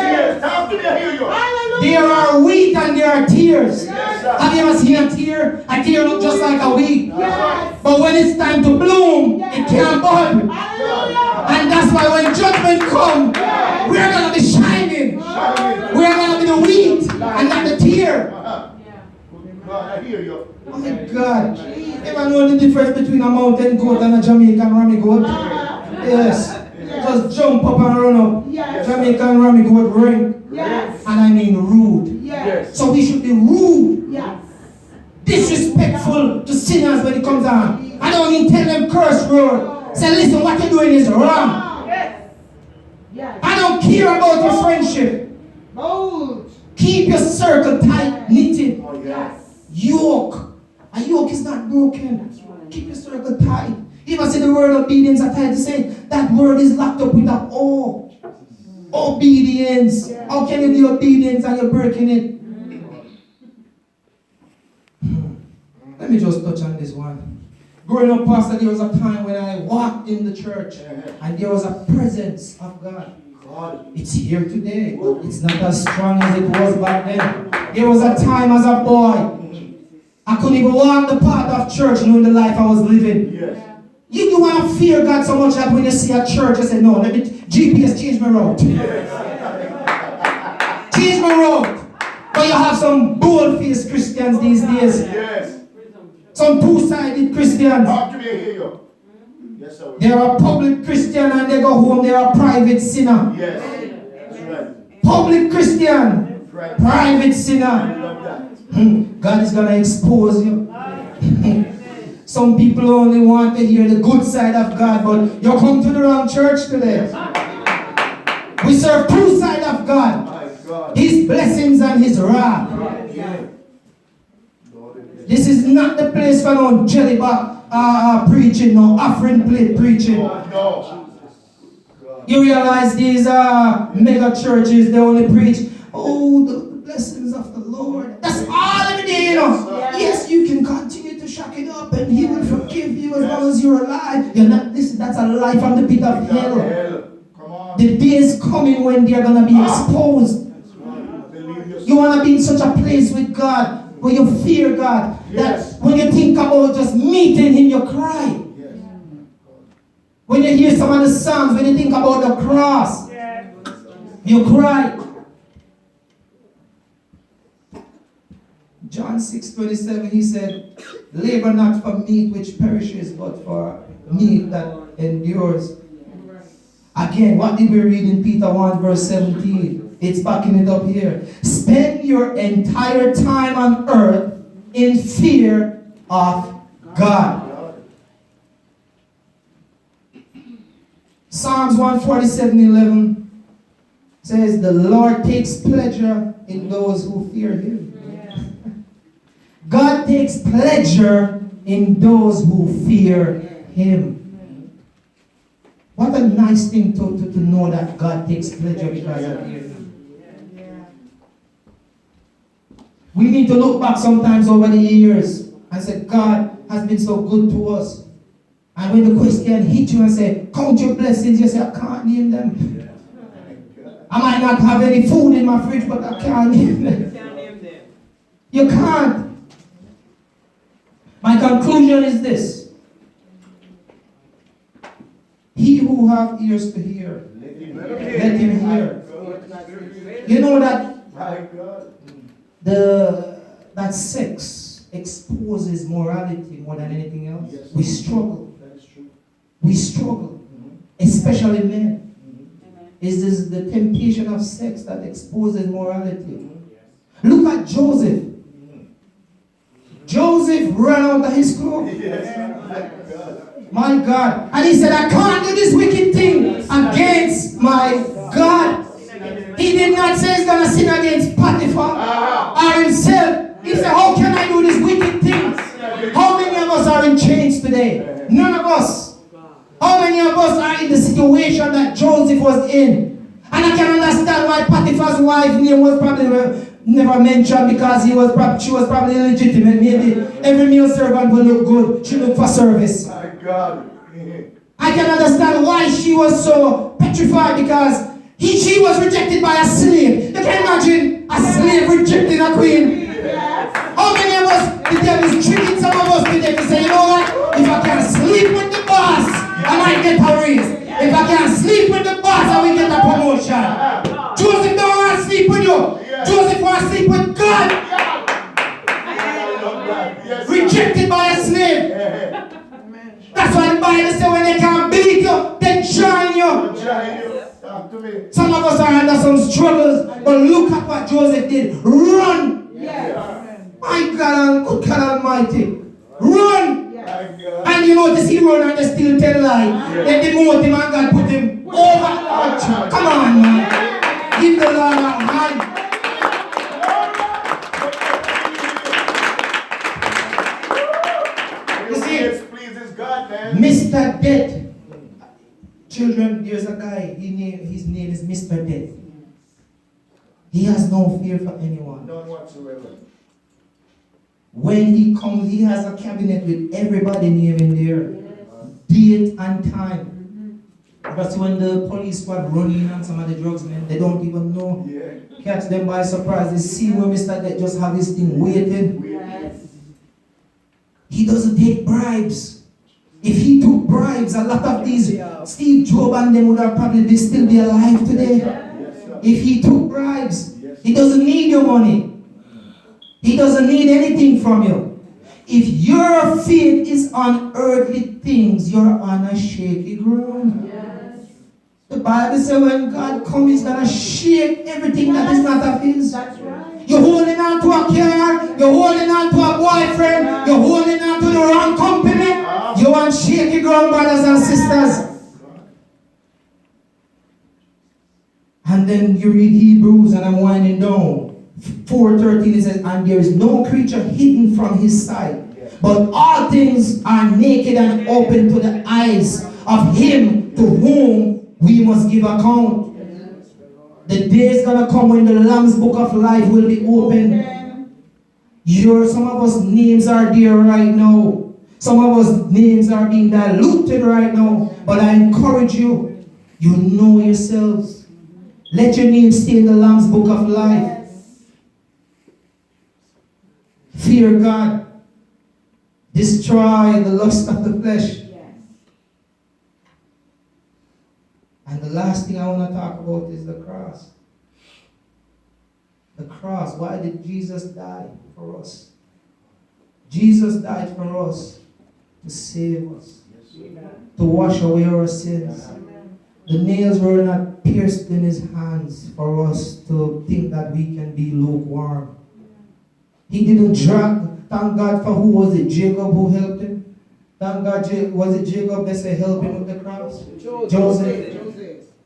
There are wheat and there are tears. Have you ever seen a tear? A tear looks just like a wheat. But when it's time to bloom, it can't bud. And that's why when judgment comes, we're going to be shining. We're going to be the wheat and not the tear. Oh my God. Ever know the difference between a mountain goat and a Jamaican rummy goat? Yes. Just jump up and run up. Jamaican rummy goat ring. And I mean rude. So we should be rude disrespectful to sinners when it comes down. I don't even tell them curse word. Say, listen, what you're doing is wrong. I don't care about your friendship. Keep your circle tight knitted. Yoke. A yoke is not broken. Keep your circle tight. If I say the word obedience, I try to say that word is locked up with that O. Obedience. How can you be obedience and you're breaking it? Let me just touch on this one. Growing up, Pastor, there was a time when I walked in the church and there was a presence of God. It's here today, but it's not as strong as it was back then. There was a time as a boy, I couldn't even walk the path of church knowing the life I was living. You want to fear God so much that when you see a church, you say, no, let me GPS change my route. Change my route. But you have some bold-faced Christians these days. Some two-sided Christians. They are a public Christian and they go home, they are a private sinner. Public Christian, private sinner. God is going to expose you. Some people only want to hear the good side of God, but you come to the wrong church today. We serve two sides of God. His blessings and His wrath. This is not the place for no jelly bar preaching, no offering plate preaching. You realize these mega churches, they only preach, oh, the blessings of the Lord. That's all every day, you know. Yes, you can continue to shock it up and He will forgive you as long as you're alive. You're not, listen, that's a lie from the pit of hell. The day is coming when they're going to be exposed. You want to be in such a place with God where you fear God. That when you think about just meeting Him, you cry. When you hear some of the songs, when you think about the cross, you cry. John 6:27, He said, labor not for meat which perishes, but for meat that endures. Again, what did we read in Peter 1 verse 17? It's backing it up here. Spend your entire time on earth in fear of God. Psalms 147:11 says, the Lord takes pleasure in those who fear Him. God takes pleasure in those who fear Him. What a nice thing to know that God takes pleasure because of Him. We need to look back sometimes over the years and say, God has been so good to us. And when the question hit you and say, count your blessings, you say, I can't name them. I might not have any food in my fridge, but I can't name them. You can't. My conclusion is this. He who have ears to hear, let him hear. You know that that sex exposes morality more than anything else. We struggle. We struggle. Especially men. Is this the temptation of sex that exposes morality? Look at Joseph. Joseph ran out of his clothes. My God. And he said, I can't do this wicked thing against my God. He did not say he's going to sin against Potiphar or himself. He said, how can I do this wicked thing? How many of us are in chains today? None of us. How many of us are in the situation that Joseph was in? And I can understand why Potiphar's wife name was probably never mentioned, because she was probably illegitimate. Maybe every male servant will look good. She looked for service. I can understand why she was so petrified, because she was rejected by a slave. You can imagine a slave rejecting a queen. How many of us, the devil is tricking some of us today to say, you know what, if I can sleep with the boss, I might get a raise. If I can sleep with the boss, I will get a promotion. Joseph don't want to sleep with you. Joseph wants to sleep with God. Rejected by a slave. That's why the Bible says when they can't beat you, they join you. Some of us are under some struggles, but look at what Joseph did. Run. My God, good God Almighty. Run! Yes. And you notice he run and they still tell lie. They demote him and God put him over. Come on, man. Give the Lord a hand. You see, It pleases God, man. Mr. Death. Children, there's a guy, his name is Mr. Death. He has no fear for anyone. None whatsoever. When he comes, he has a cabinet with everybody name in there. Date and time. That's when the police squad run in on some of the drugs, man. They don't even know. Yeah. Catch them by surprise. They see when Mr. Death just have his thing waiting. Yes. He doesn't take bribes. If he took bribes, a lot of these Steve Jobs and them would have probably still be alive today. Yes, sir. If he took bribes, he doesn't need your money. He doesn't need anything from you. If your faith is on earthly things, you're on a shaky ground. Yes. The Bible says when God comes, he's going to shake everything that is not of his. That's right. You're holding on to a car, you're holding on to a boyfriend, you're holding on to the wrong company. You're on shaky ground, brothers and sisters. And then you read Hebrews, and I'm winding down. 4:13 it says, and there is no creature hidden from his sight, but all things are naked and open to the eyes of him to whom we must give account. The day is gonna come when the Lamb's book of life will be opened. Some of us names are there right now. Some of us names are being diluted right now. But I encourage you, you know yourselves. Let your name stay in the Lamb's book of life. Fear God. Destroy the lust of the flesh. And the last thing I want to talk about is the cross. The cross. Why did Jesus die for us? Jesus died for us to save us, to wash away our sins. The nails were not pierced in his hands for us to think that we can be lukewarm. He didn't drag. Thank God for who was it? Jacob who helped him? Thank God, was it Jacob that said help him with the cross? Joseph.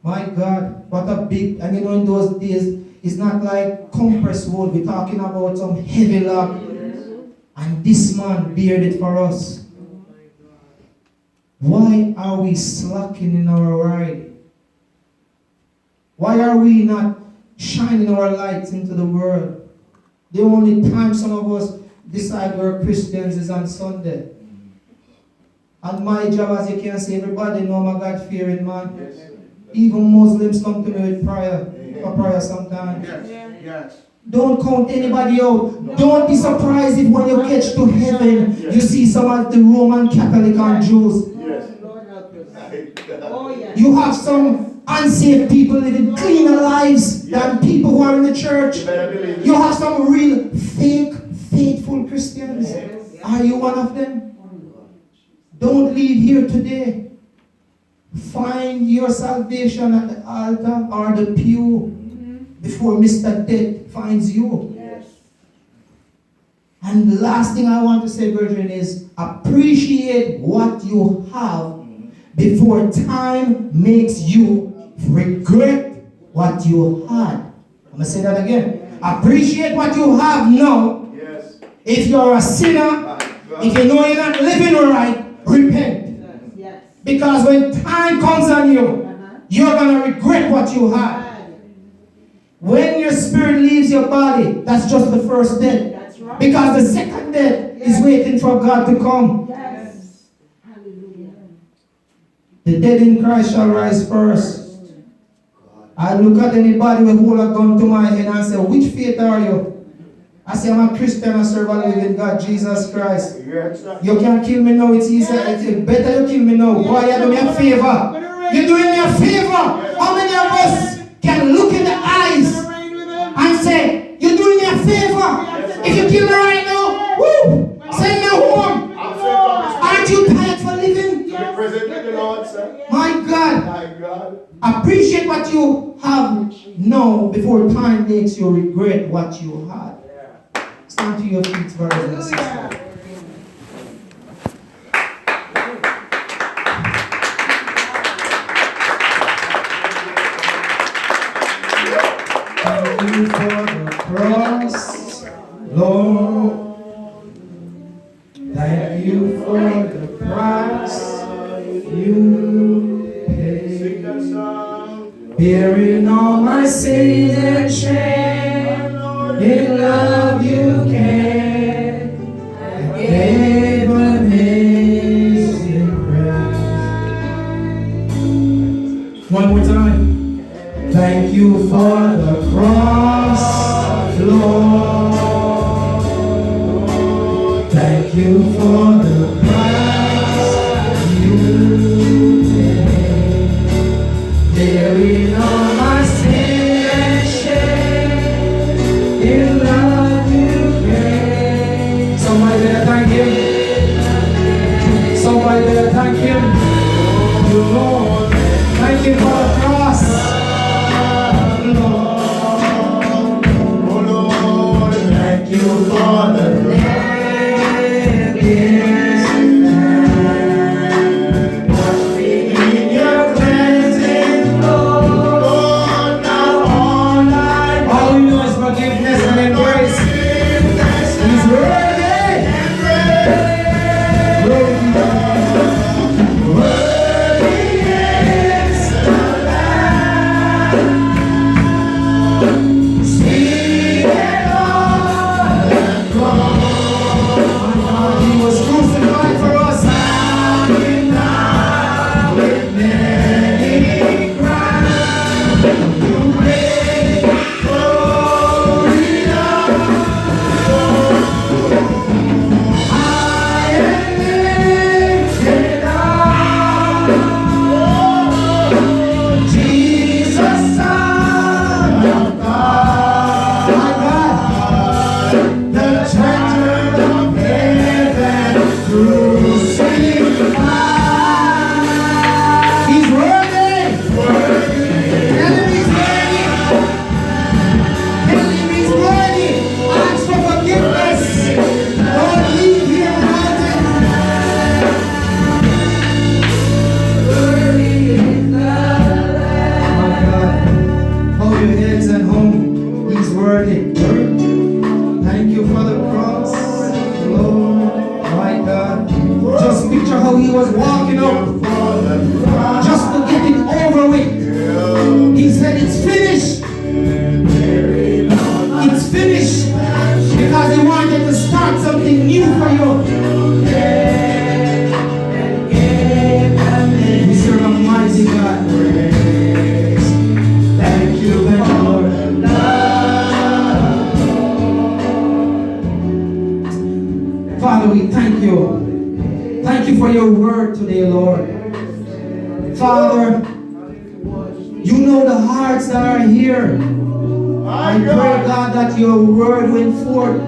My God, what a big, and you know in those days, it's not like compressed wood. We're talking about some heavy log. And this man bared it for us. Why are we slacking in our ride? Why are we not shining our lights into the world? The only time some of us decide we're Christians is on Sunday. And my job, as you can see, everybody know I'm a God-fearing man. Yes. Even Muslims come to me with prayer, for prayer sometimes. Yes. Yes. Don't count anybody out. Don't be surprised if when you catch to heaven, you see some of the Roman Catholic and Jews. Yes. Oh, yes. You have some unsaved people living cleaner lives than people who are in the church. You have some real fake, faithful Christians. Are you one of them? Don't leave here today. Find your salvation at the altar or the pew before Mr. Death finds you. Yes. And the last thing I want to say, brethren, is appreciate what you have before time makes you regret what you had. I'm going to say that again. Appreciate what you have now. Yes. If you're a sinner, if you know you're not living right, repent. Yes. Because when time comes on you, you're going to regret what you had. When your spirit leaves your body, that's just the first death. That's right. Because the second death is waiting for God to come. Yes. Hallelujah. The dead in Christ shall rise first. I look at anybody with hold a gun to my head and say, which faith are you? I say, I'm a Christian, I serve a living God, Jesus Christ. You can't kill me now, it's easy. It's better you kill me now. Boy, you do me a favor. You're doing me a favor. How many of us can look in the eyes and say, you're doing me a favor? If you kill me right now, woo, send me home. Aren't you tired for living? My God. My God. Appreciate what you have now before time makes you regret what you had. stand to your feet, brothers and sisters. Thank you for the cross, Lord. Thank you for the price you paid. Bearing all my sins and shame, in love you came and gave amazing grace. One more time. Thank you for the cross, Lord. Thank you for the price you paid. Bearing all my sin and shame, in love you came. Somebody there, thank him. Somebody there, thank him. You Lord, thank you for the cross. Thank you for the living land. Wash me in your cleansing flow. Lord, now all we know is forgiveness and embrace. He's worthy. Worthy is the Lamb. Sweet and all and gone. He was crucified for us. Now with many crowns, you reign glory down. I am lifted up, Jesus, Son of God. My God, the treasure of heaven crucified. He's worthy. Enemy's worthy. Enemy's worthy. Ask for forgiveness. Don't leave here without it. My God, hold your heads at home. He's worthy. Thank you for the cross, Lord. My God, just picture how he was walking up, just to get it over with. He said, "It's finished." It's finished because he wanted to start something new for you. We serve a mighty God. Thank you, Lord. Father, we thank you. Thank you for your word today, Lord. Father, you know the hearts that are here. I pray, God, that your word went forth.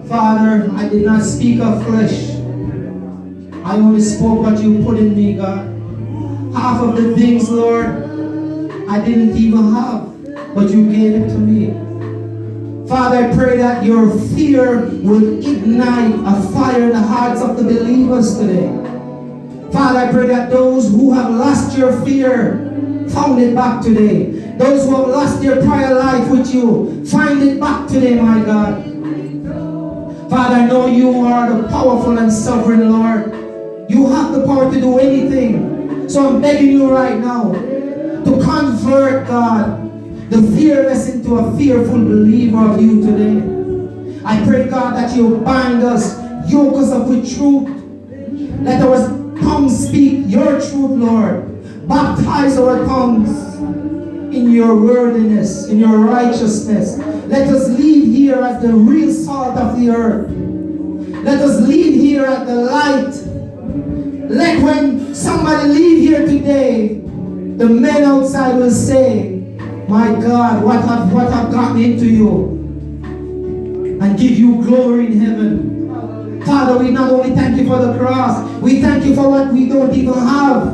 Father, I did not speak of flesh. I only spoke what you put in me, God. Half of the things, Lord, I didn't even have, but you gave it to me. Father, I pray that your fear will ignite a fire in the hearts of the believers today. Father, I pray that those who have lost your fear found it back today. Those who have lost their prior life with you, find it back today, my God. Father, I know you are the powerful and sovereign Lord. You have the power to do anything. So I'm begging you right now to convert, God, the fearless into a fearful believer of you today. I pray, God, that you bind us, yoke us up with truth. Let our tongues speak your truth, Lord. Baptize our tongues in your worthiness, in your righteousness. Let us leave here as the real salt of the earth. Let us leave here at the light. Let when somebody leave here today, the men outside will say, my God, what have gotten into you? And give you glory in heaven. Father, we not only thank you for the cross, we thank you for what we don't even have.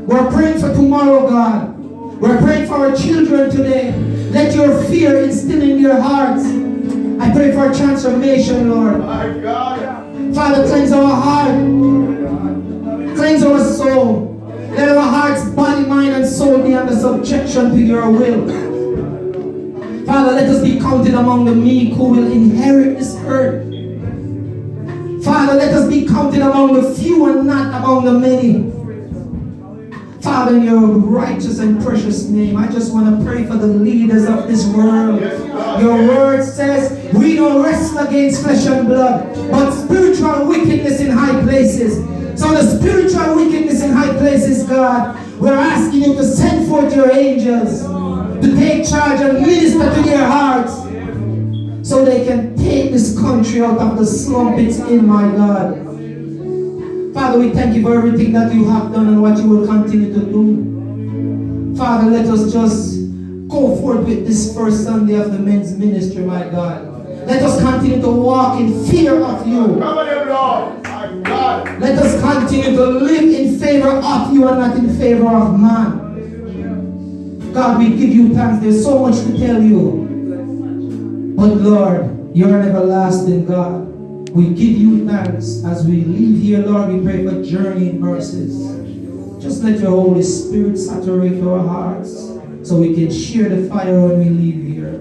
We're praying for tomorrow, God. We're praying for our children today. Let your fear instill in their hearts. I pray for a transformation, Lord. My God. Father, cleanse our heart. Cleanse our soul. Let our hearts, body, mind, and soul be under subjection to your will. Father, let us be counted among the meek who will inherit this earth. Father, let us be counted among the few and not among the many. Father, in your righteous and precious name, I just want to pray for the leaders of this world. Your word says we don't wrestle against flesh and blood, but spiritual wickedness in high places. So the spiritual wickedness in high places, God, we're asking you to send forth your angels to take charge and minister to their hearts so they can take this country out of the slump it's in, my God. Father, we thank you for everything that you have done and what you will continue to do. Father, let us just go forth with this first Sunday of the men's ministry, my God. Let us continue to walk in fear of you. Let us continue to live in favor of you and not in favor of man. God, we give you thanks. There's so much to tell you. But Lord, you're an everlasting God. We give you thanks as we leave here, Lord. We pray for journeying mercies. Just let your Holy Spirit saturate our hearts so we can share the fire when we leave here.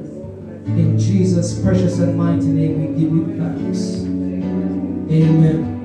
In Jesus' precious and mighty name, we give you thanks. Amen.